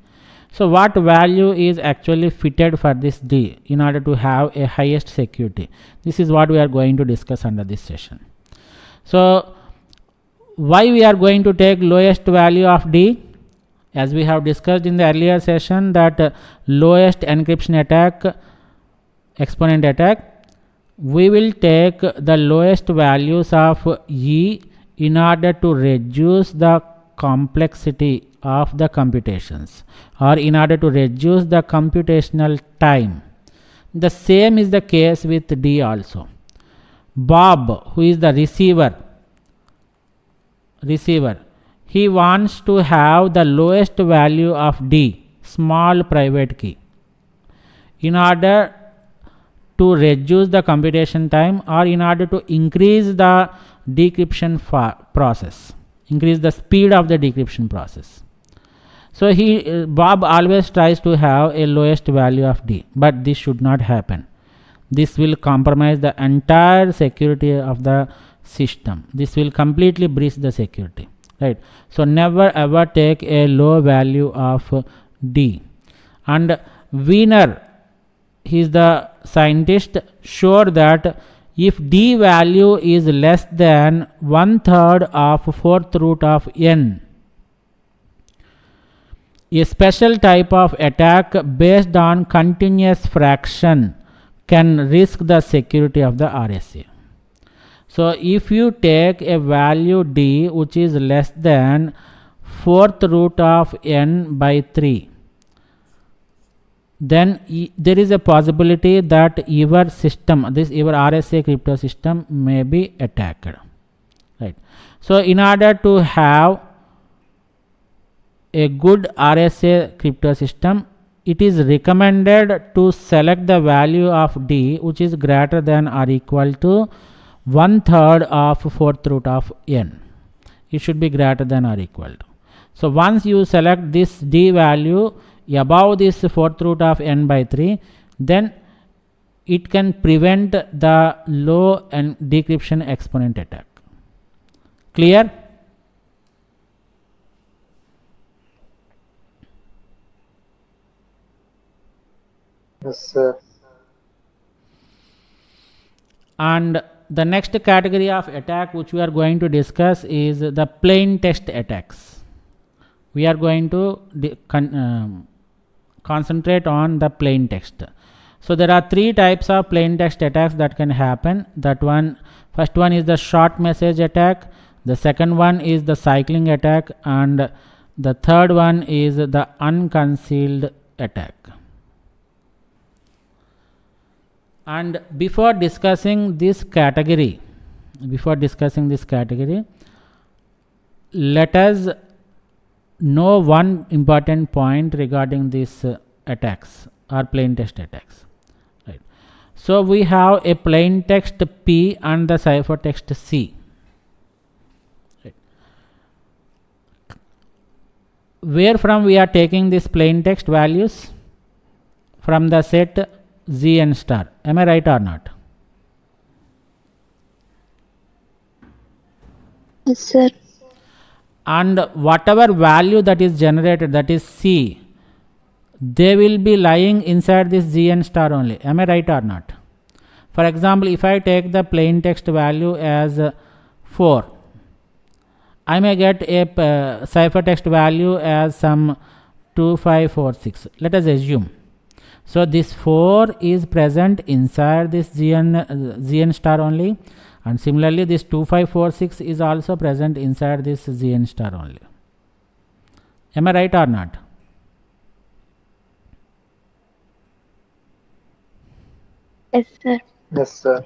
A: So what value is actually fitted for this D in order to have a highest security? This is what we are going to discuss under this session. So why we are going to take lowest value of D? As we have discussed in the earlier session, that lowest encryption attack, exponent attack, we will take the lowest values of E in order to reduce the complexity of the computations, or in order to reduce the computational time. The same is the case with D also. Bob, who is the receiver, he wants to have the lowest value of D, small private key, in order to reduce the computation time, or in order to increase the decryption process, increase the speed of the decryption process. So Bob always tries to have a lowest value of D, but this should not happen. This will compromise the entire security of the system. This will completely breach the security, right? So never ever take a low value of D. And Wiener, he is the scientist, showed that if D value is less than 1/3 of 4th root of n, a special type of attack based on continuous fraction can risk the security of the RSA. So if you take a value D which is less than 4th root of n by 3, then there is a possibility that your system, your RSA crypto system may be attacked, right? So in order to have a good RSA crypto system, it is recommended to select the value of D which is greater than or equal to 1/3 of 4th root of n. It should be greater than or equal to. So once you select this D value above this 4th root of n by 3, then it can prevent the low and decryption exponent attack. Clear?
D: Yes, sir.
A: And the next category of attack which we are going to discuss is the plain text attacks. We are going to concentrate on the plain text. So there are 3 types of plain text attacks that can happen. First one is the short message attack, the second one is the cycling attack, and the third one is the unconcealed attack. And before discussing this category, let us know one important point regarding these attacks or plain text attacks, right? So we have a plain text P and the ciphertext C, right? Where from we are taking this plain text values? From the set Zn star. Am I right or not?
C: Yes, sir.
A: And whatever value that is generated, that is C, they will be lying inside this Zn star only. Am I right or not? For example, if I take the plain text value as 4, I may get a ciphertext value as some 2546. Let us assume. So this 4 is present inside this Zn star only, and similarly this 2546 is also present inside this Zn star only. Am I right or not?
C: Yes, sir.
D: Yes, sir.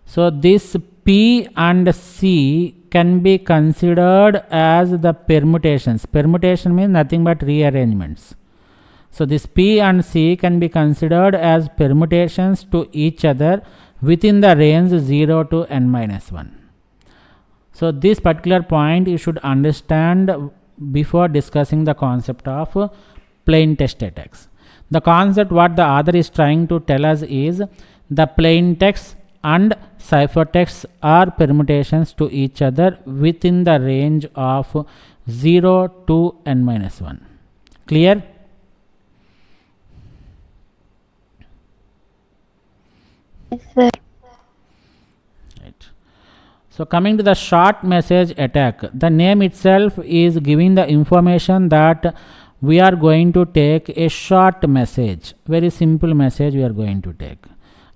A: So this P and C can be considered as the permutations. Permutation means nothing but rearrangements. So this P and C can be considered as permutations to each other within the range 0 to n minus 1. So this particular point you should understand before discussing the concept of plain text attacks. The concept what the author is trying to tell us is the plain text and ciphertext are permutations to each other within the range of 0 to n minus 1. Clear?
C: Yes, sir.
A: Right. So coming to the short message attack, the name itself is giving the information that we are going to take a short message, very simple message we are going to take,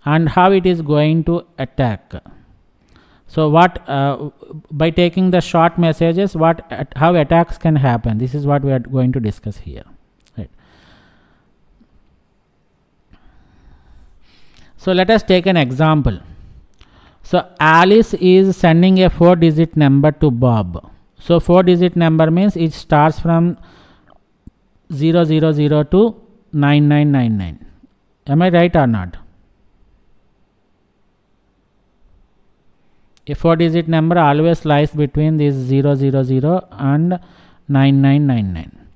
A: and how it is going to attack. So what by taking the short messages, how attacks can happen? This is what we are going to discuss here, right? So let us take an example. So Alice is sending a 4-digit number to Bob. So 4-digit number means it starts from 000 to 9999. Am I right or not? A 4-digit number always lies between this 000 and 9999.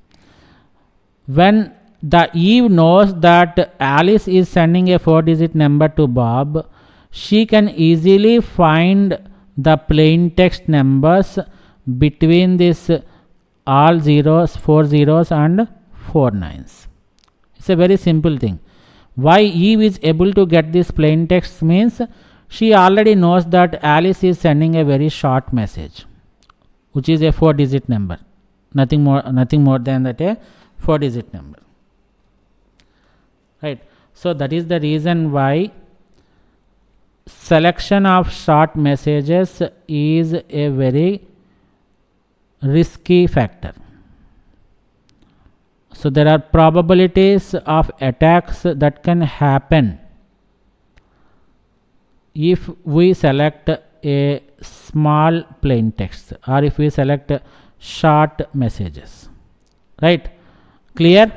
A: When the Eve knows that Alice is sending a 4-digit number to Bob, she can easily find the plain text numbers between this all zeros, 4 zeros and 4 nines. It's a very simple thing. Why Eve is able to get this plain text means she already knows that Alice is sending a very short message, which is a 4-digit number. Nothing more than that, a 4-digit number. Right. So that is the reason why selection of short messages is a very risky factor. So there are probabilities of attacks that can happen if we select a small plain text or if we select short messages. Right? Clear?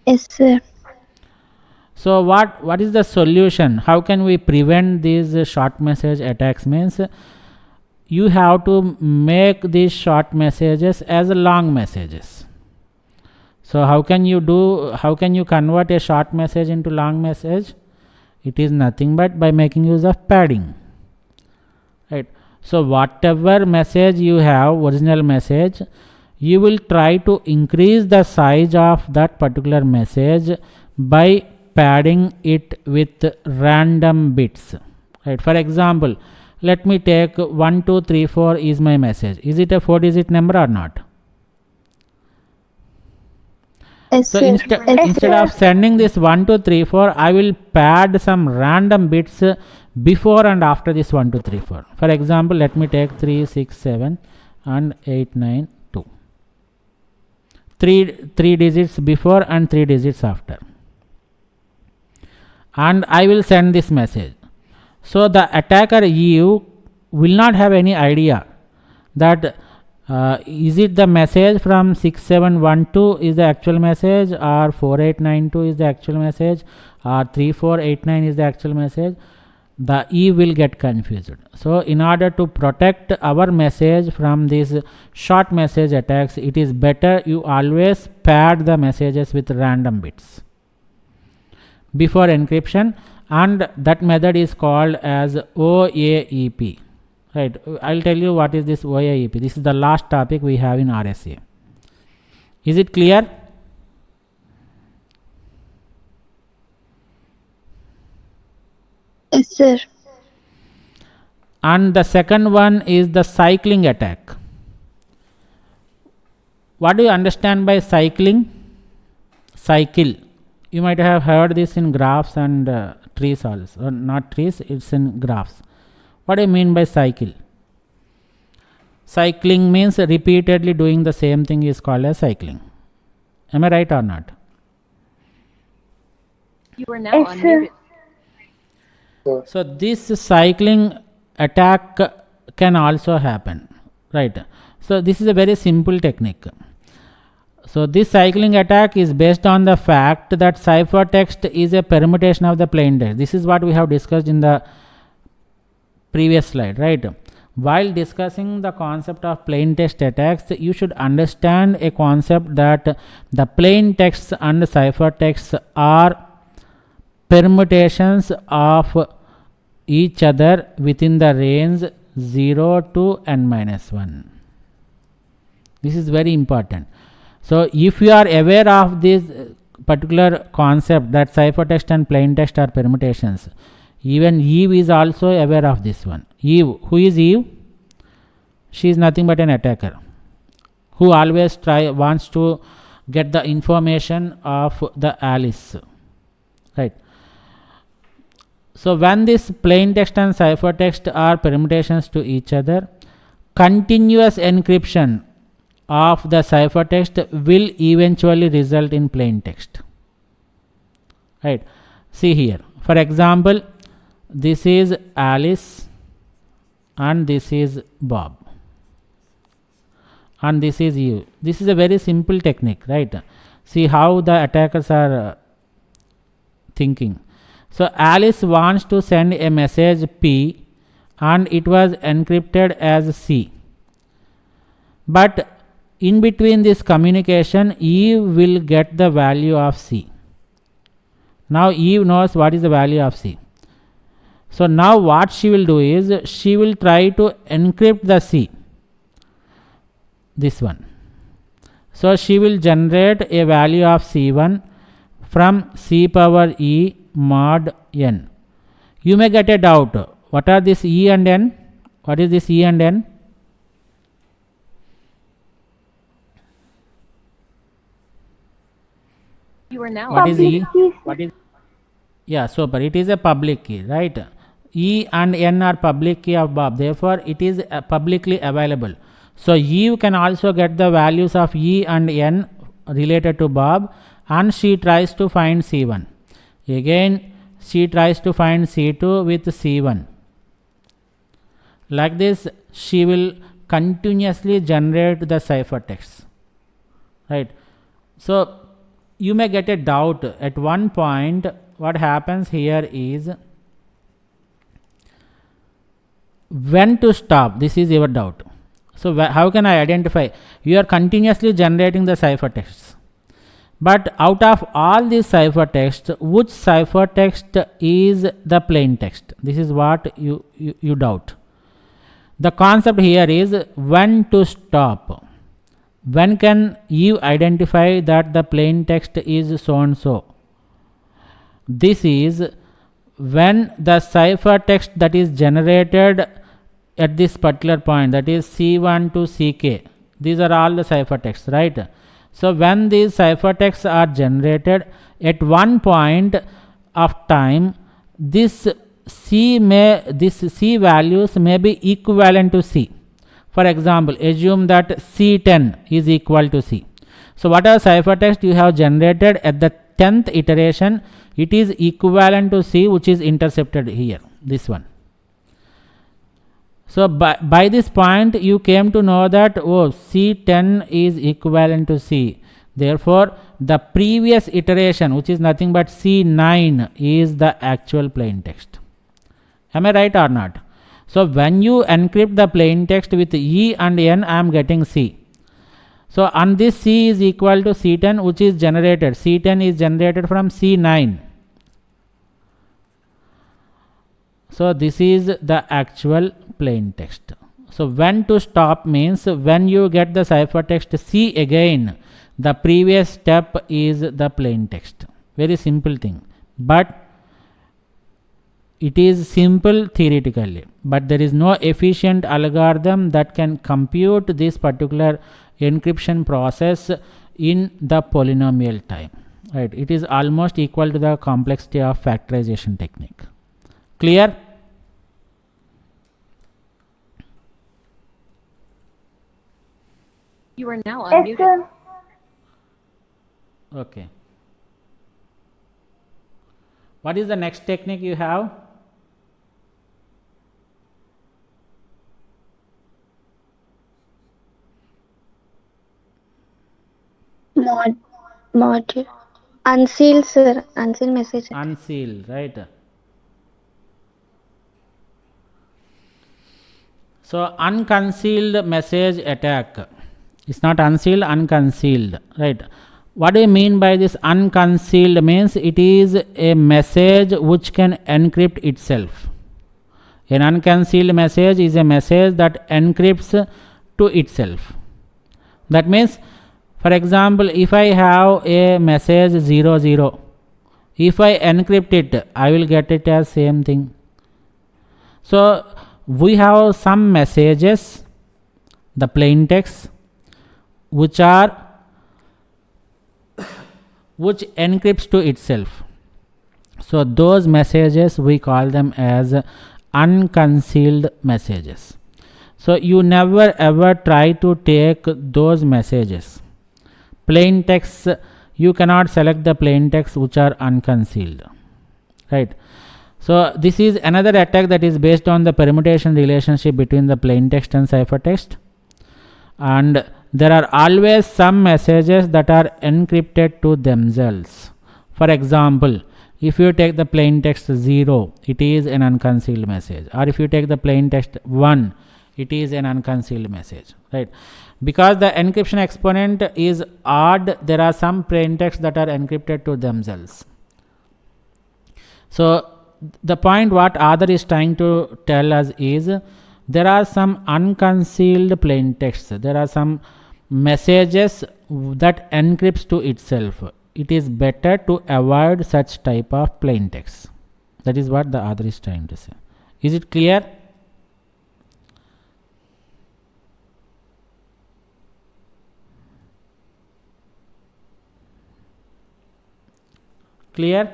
C: Yes, sir.
A: So what is the solution? How can we prevent these short message attacks? Means you have to make these short messages as long messages. So how can you convert a short message into long message? It is nothing but by making use of padding. Right. So whatever message you have, original message, you will try to increase the size of that particular message by padding it with random bits. Right. For example, let me take 1 2 3 4 is my message. Is it a 4-digit number or not?
C: Yes,
A: So
C: sir.
A: instead of sending this 1 2 3 4, I will pad some random bits before and after this 1 2 3 4. For example, let me take 3 6 7 and 8 9 2. Three digits before and 3 digits after. And I will send this message. So the attacker Eve will not have any idea that is it the message from 6712 is the actual message, or 4892 is the actual message, or 3489 is the actual message. The Eve will get confused. So in order to protect our message from these short message attacks, it is better you always pad the messages with random bits before encryption, and that method is called as OAEP. Right. I'll tell you what is this OAEP. This is the last topic we have in RSA. Is it clear?
C: Yes, sir.
A: And the second one is the cycling attack. What do you understand by cycling? Cycle. You might have heard this in graphs and trees also. Not trees, it's in graphs. What do you mean by cycle? Cycling means repeatedly doing the same thing is called as cycling. Am I right or not?
E: You are now unmuted.
A: So this cycling attack can also happen, right? So this is a very simple technique. So this cycling attack is based on the fact that ciphertext is a permutation of the plain text. This is what we have discussed in the previous slide, right? While discussing the concept of plain text attacks, you should understand a concept that the plain text and ciphertext are permutations of each other within the range 0 to n-1. This is very important. So if you are aware of this particular concept that ciphertext and plain text are permutations, even Eve is also aware of this one. Eve, who is Eve? She is nothing but an attacker who always wants to get the information of the Alice, right? So when this plain text and ciphertext are permutations to each other, continuous encryption of the ciphertext will eventually result in plain text, right? See here, for example, this is Alice and this is Bob and this is you. This is a very simple technique, right? See how the attackers are thinking. So Alice wants to send a message P and it was encrypted as C, but in between this communication Eve will get the value of C. Now Eve knows what is the value of C. So now what she will do is she will try to encrypt the C, this one. So she will generate a value of C1 from C power E mod n. You may get a doubt, what are this E and N? What is this E and N?
E: You are now
A: What is E?
B: Keys.
A: What is? Yeah, super. It is a public key, right? E and N are public key of Bob. Therefore, it is publicly available. So Eve can also get the values of E and N related to Bob, and she tries to find C1. Again, she tries to find C2 with C1. Like this, she will continuously generate the ciphertext, right? So you may get a doubt at one point. What happens here is when to stop. This is your doubt. So how can I identify? You are continuously generating the ciphertexts, but out of all these ciphertexts, which ciphertext is the plain text? This is what you doubt. The concept here is when to stop. When can you identify that the plain text is so and so? This is when the ciphertext that is generated at this particular point, that is C1 to CK. These are all the ciphertexts, right? So when these ciphertexts are generated at one point of time, this C values may be equivalent to C. For example, assume that C10 is equal to C. So whatever ciphertext you have generated at the 10th iteration, it is equivalent to C, which is intercepted here, this one. So by this point you came to know that C10 is equivalent to C. Therefore the previous iteration, which is nothing but C9, is the actual plain text. Am I right or not? So when you encrypt the plain text with E and N, I am getting C. So and this C is equal to C10, which is generated. C10 is generated from C9. So this is the actual plain text. So when to stop means when you get the ciphertext C again, the previous step is the plain text. Very simple thing, but it is simple theoretically, but there is no efficient algorithm that can compute this particular encryption process in the polynomial time, right? It is almost equal to the complexity of factorization technique. Clear?
E: You are now
B: Yes,
E: unmuted.
B: sir.
A: Okay. What is the next technique you have?
C: Module. Unseal, sir. Unseal message.
A: Unseal, right? So unconcealed message attack. It's not unsealed, unconcealed, right? What do you mean by this unconcealed? Means it is a message which can encrypt itself. An unconcealed message is a message that encrypts to itself. That means, for example, if I have a message 00, if I encrypt it, I will get it as same thing. So we have some messages, the plain text, which are which encrypts to itself. So those messages we call them as unconcealed messages. So you never ever try to take those messages. Plain text, you cannot select the plain text which are unconcealed, right? So this is another attack that is based on the permutation relationship between the plain text and ciphertext, and there are always some messages that are encrypted to themselves. For example, if you take the plain text 0, it is an unconcealed message, or if you take the plain text 1, it is an unconcealed message, right? Because the encryption exponent is odd, there are some plain text that are encrypted to themselves. So the point what author is trying to tell us is there are some unconcealed plain texts, there are some messages that encrypts to itself. It is better to avoid such type of plain text. That is what the author is trying to say. Is it clear? Clear?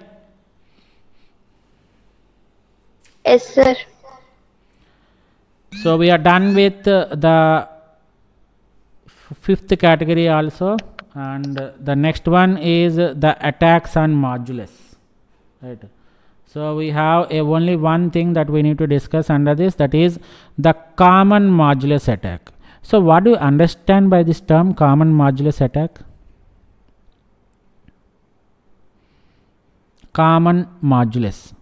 C: Yes, sir.
A: So we are done with the fifth category also, and the next one is the attacks on modulus, right? So we have only one thing that we need to discuss under this, that is the common modulus attack. So what do you understand by this term common modulus attack? Common modulus.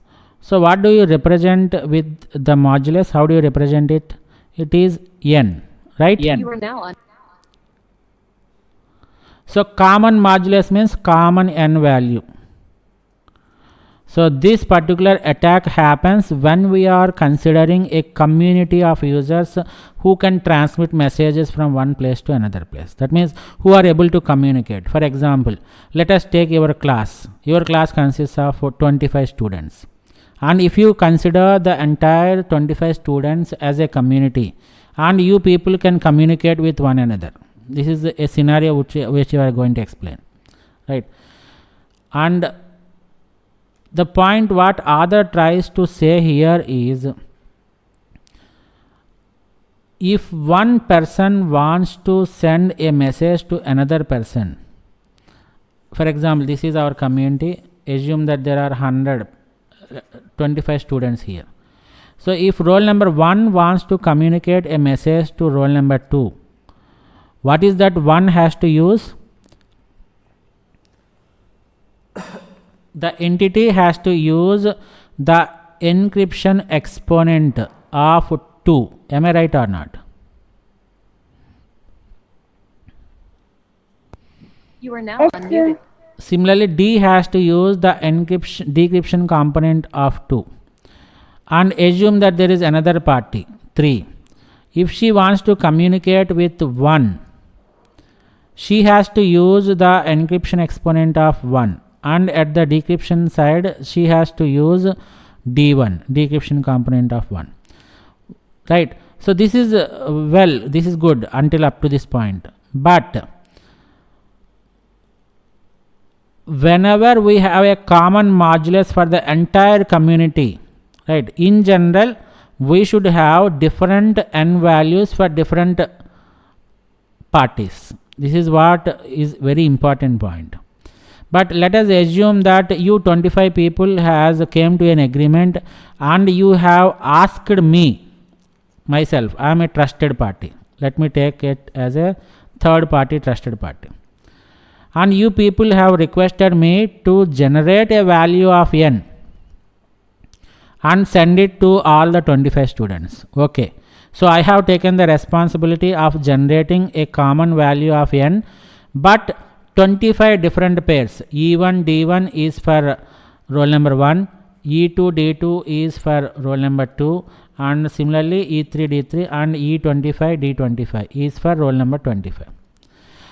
A: So what do you represent with the modulus? How do you represent it? It is n, right?
E: You are now on.
A: So common modulus means common n value. So this particular attack happens when we are considering a community of users who can transmit messages from one place to another place. That means who are able to communicate. For example, let us take your class. Your class consists of 25 students. And if you consider the entire 25 students as a community, and you people can communicate with one another. This is a scenario which you are going to explain, right? And the point what author tries to say here is, if one person wants to send a message to another person, for example, this is our community, assume that there are 25 students here. So if roll number 1 wants to communicate a message to roll number 2, what is that 1 has to use? The entity has to use the encryption exponent of 2. Am I right or not?
E: You are now
B: Yes,
E: unmuted.
A: Similarly, D has to use the decryption component of 2. And assume that there is another party, 3. If she wants to communicate with 1, she has to use the encryption exponent of 1. And at the decryption side, she has to use D1, decryption component of 1. Right? So this is, this is good until up to this point. But whenever we have a common modulus for the entire community, right, in general, we should have different n values for different parties. This is what is very important point. But let us assume that you 25 people has came to an agreement, and you have asked me, myself, I am a trusted party. Let me take it as a third party trusted party. And you people have requested me to generate a value of n and send it to all the 25 students. Okay. So I have taken the responsibility of generating a common value of n, but 25 different pairs. E1, D1 is for roll number 1, E2, D2 is for roll number 2, and similarly E3, D3 and E25, D25 is for roll number 25.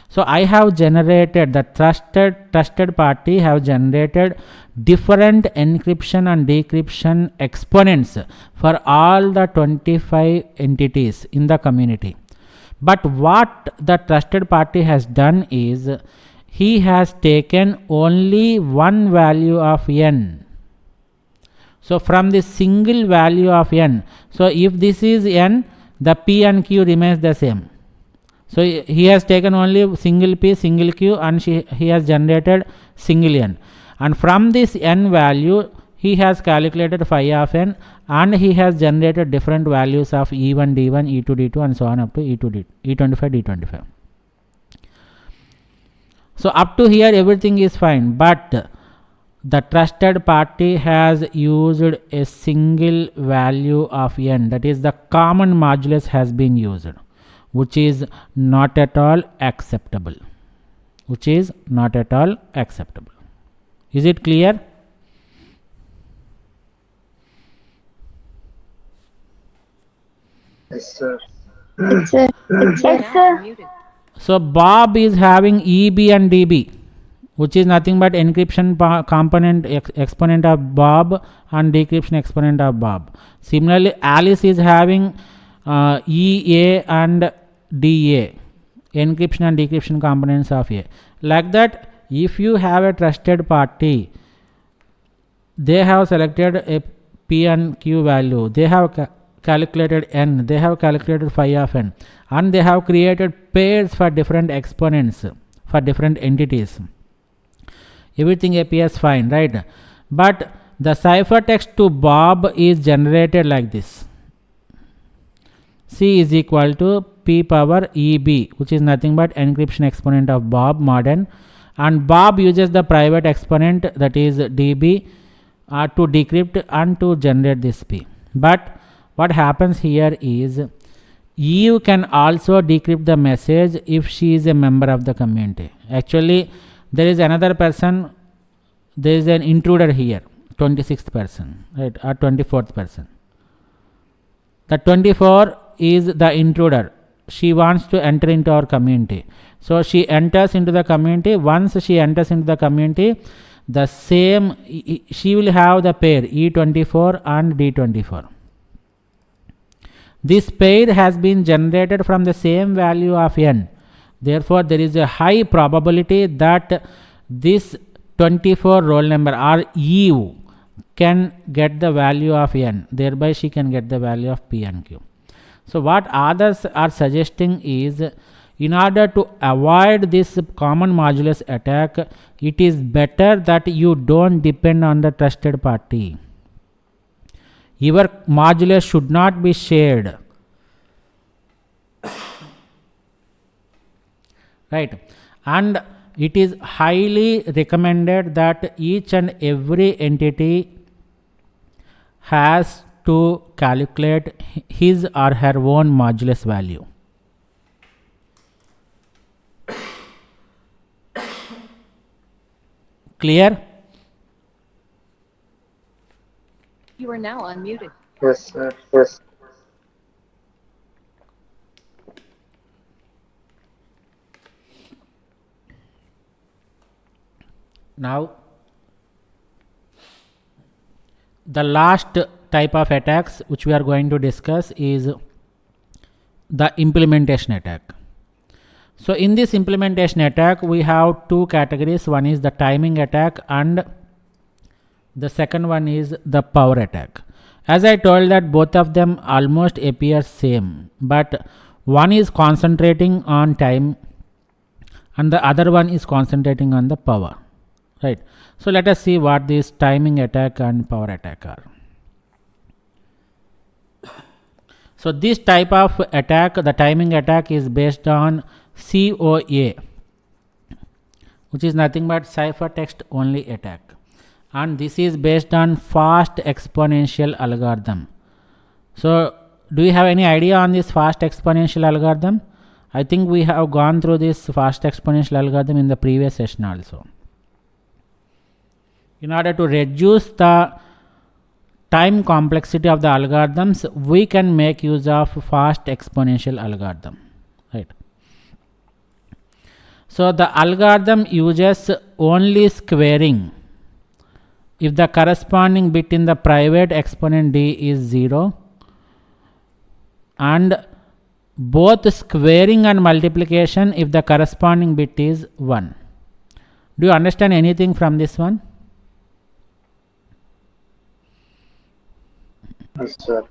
A: So I have generated, the trusted party have generated different encryption and decryption exponents for all the 25 entities in the community. But what the trusted party has done is, he has taken only one value of n. So from this single value of n, so if this is n, the p and q remains the same. So he has taken only single p, single q, and he has generated single n. And from this n value, he has calculated phi of n, and he has generated different values of E1, D1, E2, D2, and so on up to E25, D25. So up to here everything is fine, but the trusted party has used a single value of n, that is the common modulus has been used, which is not at all acceptable. Is it clear?
D: Yes, sir.
C: Yes, sir.
B: Yes,
E: Now
B: sir.
E: unmuted.
A: So Bob is having EB and DB, which is nothing but encryption component exponent of Bob and decryption exponent of Bob. Similarly, Alice is having EA and DA, encryption and decryption components of A. Like that, if you have a trusted party, they have selected a P and Q value, they have calculated n, they have calculated phi of n, and they have created pairs for different exponents for different entities. Everything appears fine, right? But the ciphertext to Bob is generated like this. C is equal to P power EB, which is nothing but encryption exponent of Bob mod n, and Bob uses the private exponent, that is DB, to decrypt and to generate this P. But what happens here is Eve can also decrypt the message if she is a member of the community. Actually, there is another person, there is an intruder here, 26th person, right, or 24th person. The 24 is the intruder. She wants to enter into our community. So she enters into the community. Once she enters into the community, the same, she will have the pair E24 and D24. This pair has been generated from the same value of n. Therefore, there is a high probability that this 24 roll number or Eve can get the value of n. Thereby, she can get the value of P and Q. So, what others are suggesting is, in order to avoid this common modulus attack, it is better that you don't depend on the trusted party. Your modulus should not be shared, right? And it is highly recommended that each and every entity has to calculate his or her own modulus value. Clear?
E: You are now unmuted.
D: Yes, sir. Yes.
A: Now, the last type of attacks which we are going to discuss is the implementation attack. So, in this implementation attack, we have two categories. One is the timing attack and the second one is the power attack. As I told that both of them almost appear same, but one is concentrating on time and the other one is concentrating on the power, right? So let us see what this timing attack and power attack are. So this type of attack, the timing attack, is based on COA, which is nothing but ciphertext only attack. And this is based on fast exponential algorithm. So do you have any idea on this fast exponential algorithm? I think we have gone through this fast exponential algorithm in the previous session also. In order to reduce the time complexity of the algorithms, we can make use of fast exponential algorithm, right? So the algorithm uses only squaring if the corresponding bit in the private exponent d is 0, and both squaring and multiplication if the corresponding bit is 1. Do you understand anything from this one?
D: Yes, sir.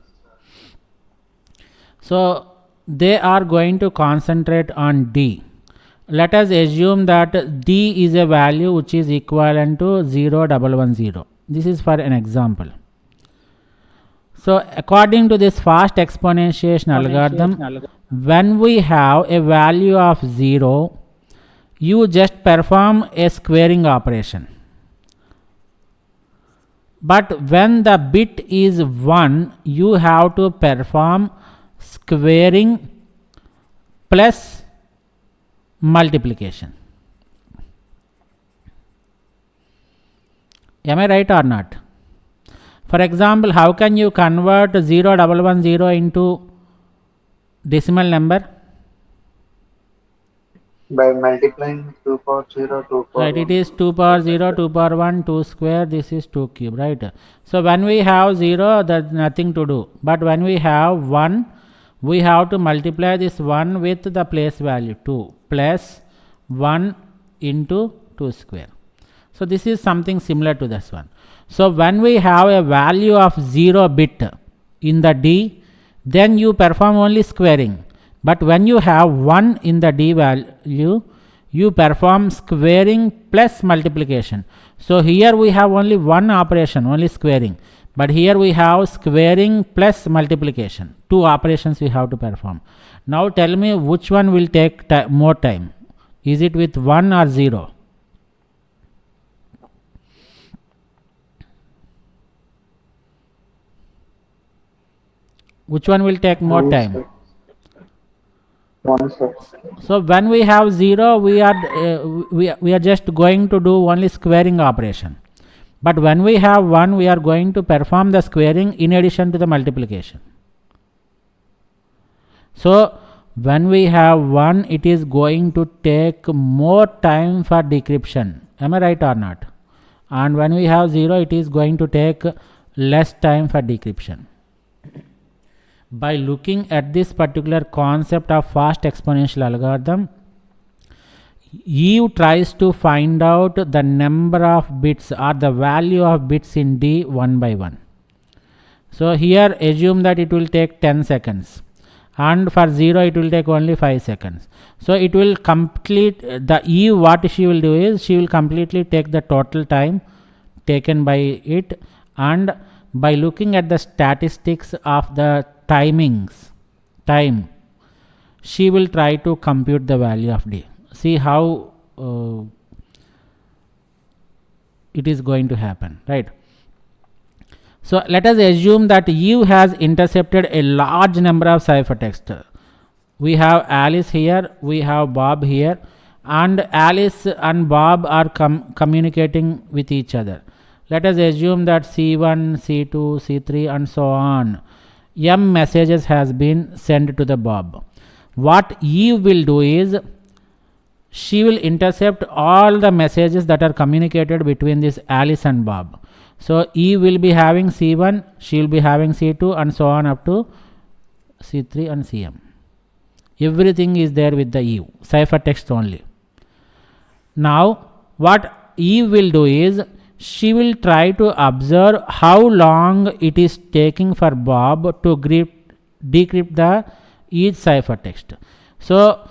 A: So they are going to concentrate on D. Let us assume that D is a value which is equivalent to 0,110. This is for an example. So according to this fast exponentiation algorithm, when we have a value of 0, you just perform a squaring operation. But when the bit is 1, you have to perform squaring plus multiplication. Am I right or not? For example, how can you convert 0,110 into decimal number?
D: By multiplying 2 power 0, 2 power
A: Right,
D: 1.
A: it is 2 power 0, 2 power 1, 2 square, this is 2 cube, right? So when we have 0, there's nothing to do. But when we have 1, we have to multiply this 1 with the place value 2 plus 1 into 2 square. So this is something similar to this one. So when we have a value of 0 bit in the D, then you perform only squaring. But when you have 1 in the D value, you perform squaring plus multiplication. So here we have only one operation, only squaring. But here we have squaring plus multiplication. Two operations we have to perform. Now tell me which one will take more time. Is it with 1 or 0? Which one will take more time?
D: 1, sir.
A: So when we have 0, we are just going to do only squaring operation. But when we have 1, we are going to perform the squaring in addition to the multiplication. So when we have 1, it is going to take more time for decryption. Am I right or not? And when we have 0, it is going to take less time for decryption. By looking at this particular concept of fast exponential algorithm, Eve tries to find out the number of bits or the value of bits in D one by one. So here assume that it will take 10 seconds, and for 0 it will take only 5 seconds. So it will complete the Eve, what she will do is she will completely take the total time taken by it, and by looking at the statistics of the time, she will try to compute the value of D. See how it is going to happen, right? So let us assume that Eve has intercepted a large number of ciphertext. We have Alice here, we have Bob here, and Alice and Bob are communicating with each other. Let us assume that C1, C2, C3 and so on, M messages has been sent to the Bob. What Eve will do is she will intercept all the messages that are communicated between this Alice and Bob. So Eve will be having C1, she will be having C2 and so on up to C3 and Cm. Everything is there with the Eve, ciphertext only. Now what Eve will do is she will try to observe how long it is taking for Bob to decrypt the each ciphertext. So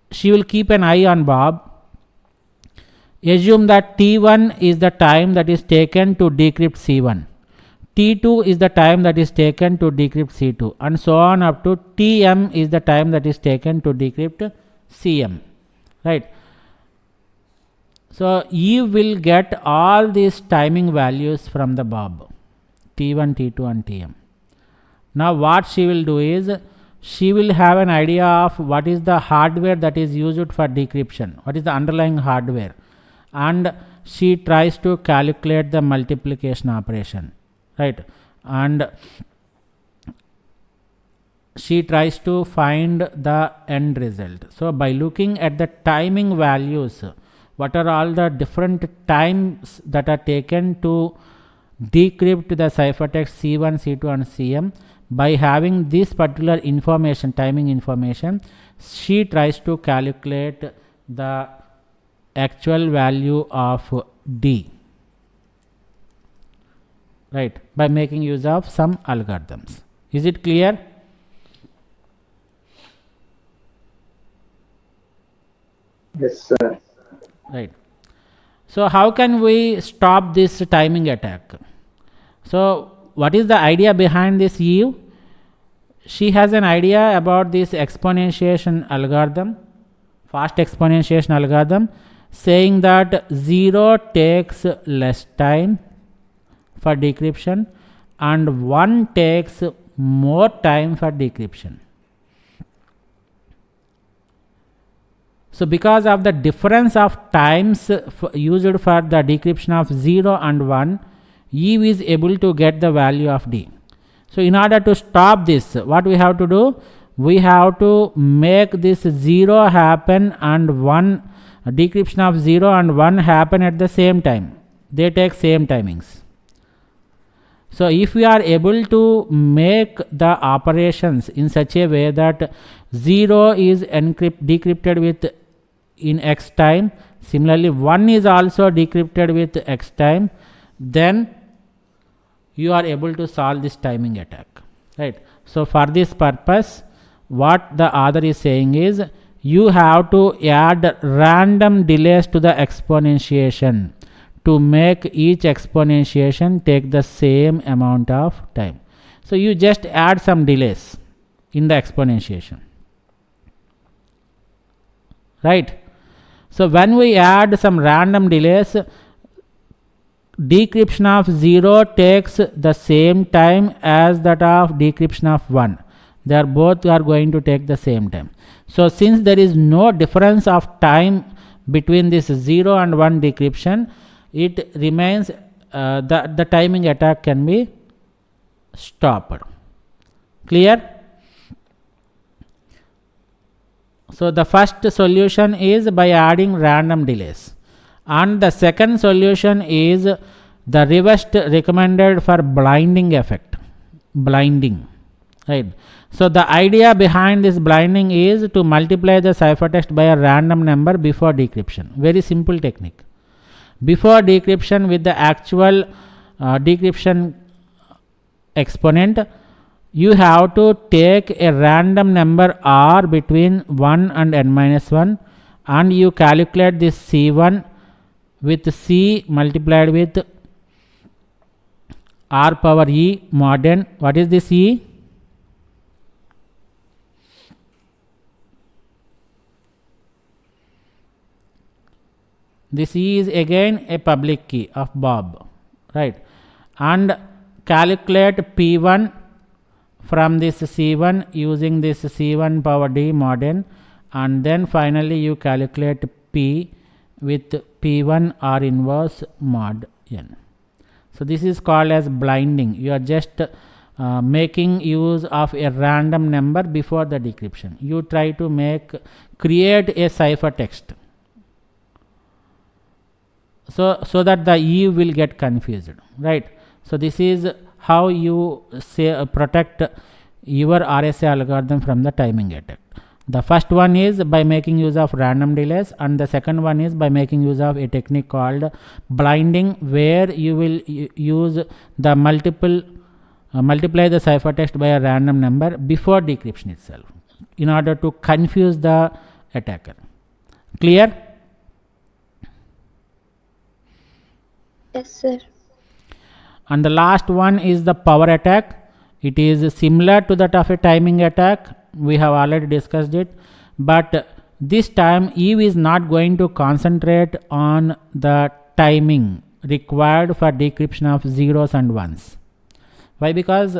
A: she will keep an eye on Bob. Assume that T1 is the time that is taken to decrypt C1. T2 is the time that is taken to decrypt C2, and so on up to Tm is the time that is taken to decrypt Cm, right? So Eve will get all these timing values from the Bob, T1, T2 and Tm. Now what she will do is she will have an idea of what is the hardware that is used for decryption, what is the underlying hardware, and she tries to calculate the multiplication operation, right? And she tries to find the end result. So by looking at the timing values, what are all the different times that are taken to decrypt the ciphertext C1, C2 and Cm, by having this particular information, timing information, she tries to calculate the actual value of D, right, by making use of some algorithms. Is it clear?
D: Yes, sir.
A: Right. So how can we stop this timing attack? So what is the idea behind this Eve? She has an idea about this exponentiation algorithm, fast exponentiation algorithm, saying that 0 takes less time for decryption and 1 takes more time for decryption. So because of the difference of times used for the decryption of 0 and 1, Eve is able to get the value of D. So in order to stop this, what we have to do? We have to make this 0 happen and 1 decryption of 0 and 1 happen at the same time. They take same timings. So if we are able to make the operations in such a way that 0 is decrypted with in x time, similarly 1 is also decrypted with x time, then you are able to solve this timing attack, right? So for this purpose, what the author is saying is, you have to add random delays to the exponentiation to make each exponentiation take the same amount of time. So you just add some delays in the exponentiation, right? So when we add some random delays, decryption of 0 takes the same time as that of decryption of 1. They are both are going to take the same time. So since there is no difference of time between this 0 and 1 decryption, it remains the timing attack can be stopped. Clear? So the first solution is by adding random delays, and the second solution is the reversed recommended for blinding effect, blinding, right? So the idea behind this blinding is to multiply the ciphertext by a random number before decryption. Very simple technique. Before decryption with the actual decryption exponent, you have to take a random number r between 1 and n minus 1, and you calculate this c1 with c multiplied with r power e mod n. What is this e? This e is again a public key of Bob, right? And calculate p1 from this c1 using this c1 power d mod n, and then finally you calculate p with p1 r inverse mod n. So this is called as blinding. You are just making use of a random number before the decryption. You try to create a ciphertext so that the E will get confused, right? So this is how you protect your RSA algorithm from the timing attack. The first one is by making use of random delays, and the second one is by making use of a technique called blinding, where you will use the multiply the ciphertext by a random number before decryption itself in order to confuse the attacker. Clear?
C: Yes, sir.
A: And the last one is the power attack. It is similar to that of a timing attack. We have already discussed it, but this time Eve is not going to concentrate on the timing required for decryption of zeros and ones. Why? Because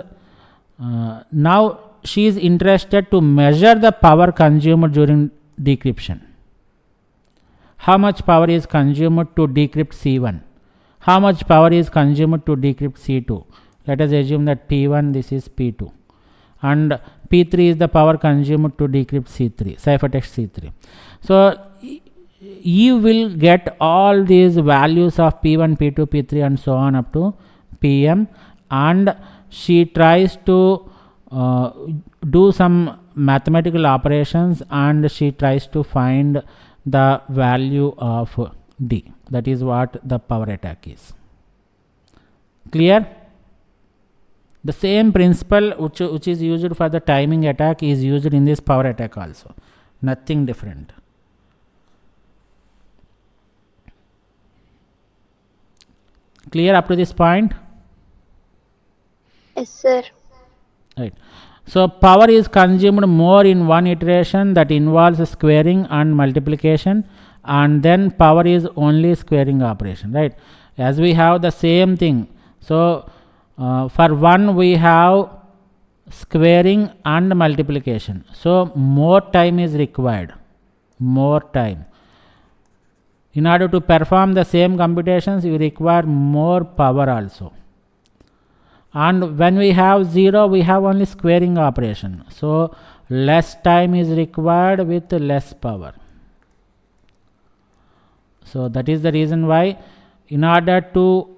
A: now she is interested to measure the power consumed during decryption. How much power is consumed to decrypt C1? How much power is consumed to decrypt C2? Let us assume that P1, this is P2, and P3 is the power consumed to decrypt C3, ciphertext C3. So you will get all these values of P1, P2, P3 and so on up to Pm, and she tries to do some mathematical operations, and she tries to find the value of D. That is what the power attack is. Clear? The same principle which is used for the timing attack is used in this power attack also. Nothing different. Clear up to this point?
C: Yes, sir.
A: Right. So power is consumed more in one iteration that involves squaring and multiplication, and then power is only squaring operation, right? As we have the same thing. So for one we have squaring and multiplication. So more time is required. More time. In order to perform the same computations, you require more power also. And when we have 0, we have only squaring operation. So less time is required with less power. So that is the reason why, in order to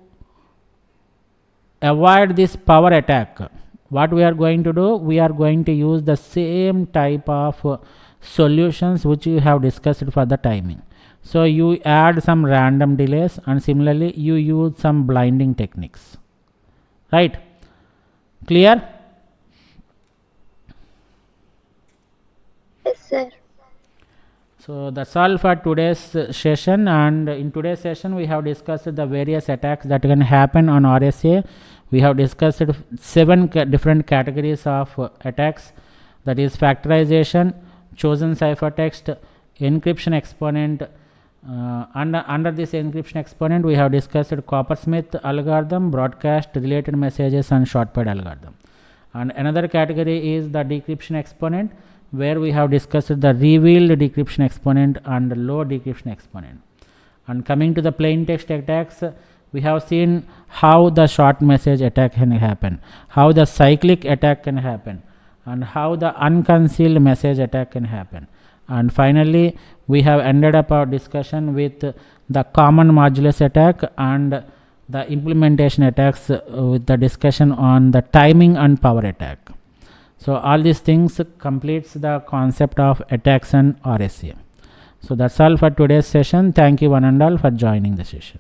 A: avoid this power attack, what we are going to do, we are going to use the same type of solutions which you have discussed for the timing. So you add some random delays, and similarly you use some blinding techniques, right? Clear?
C: Yes, sir.
A: So that's all for today's session, and in today's session we have discussed the various attacks that can happen on RSA. We have discussed 7 different categories of attacks, that is factorization, chosen ciphertext, encryption exponent. Under this encryption exponent we have discussed Coppersmith algorithm, broadcast related messages, and shortpad algorithm. And another category is the decryption exponent, where we have discussed the revealed decryption exponent and low decryption exponent. And coming to the plain text attacks, we have seen how the short message attack can happen, how the cyclic attack can happen, and how the unconcealed message attack can happen. And finally we have ended up our discussion with the common modulus attack and the implementation attacks with the discussion on the timing and power attack. So all these things completes the concept of attacks and RSA. So that's all for today's session. Thank you one and all for joining the session.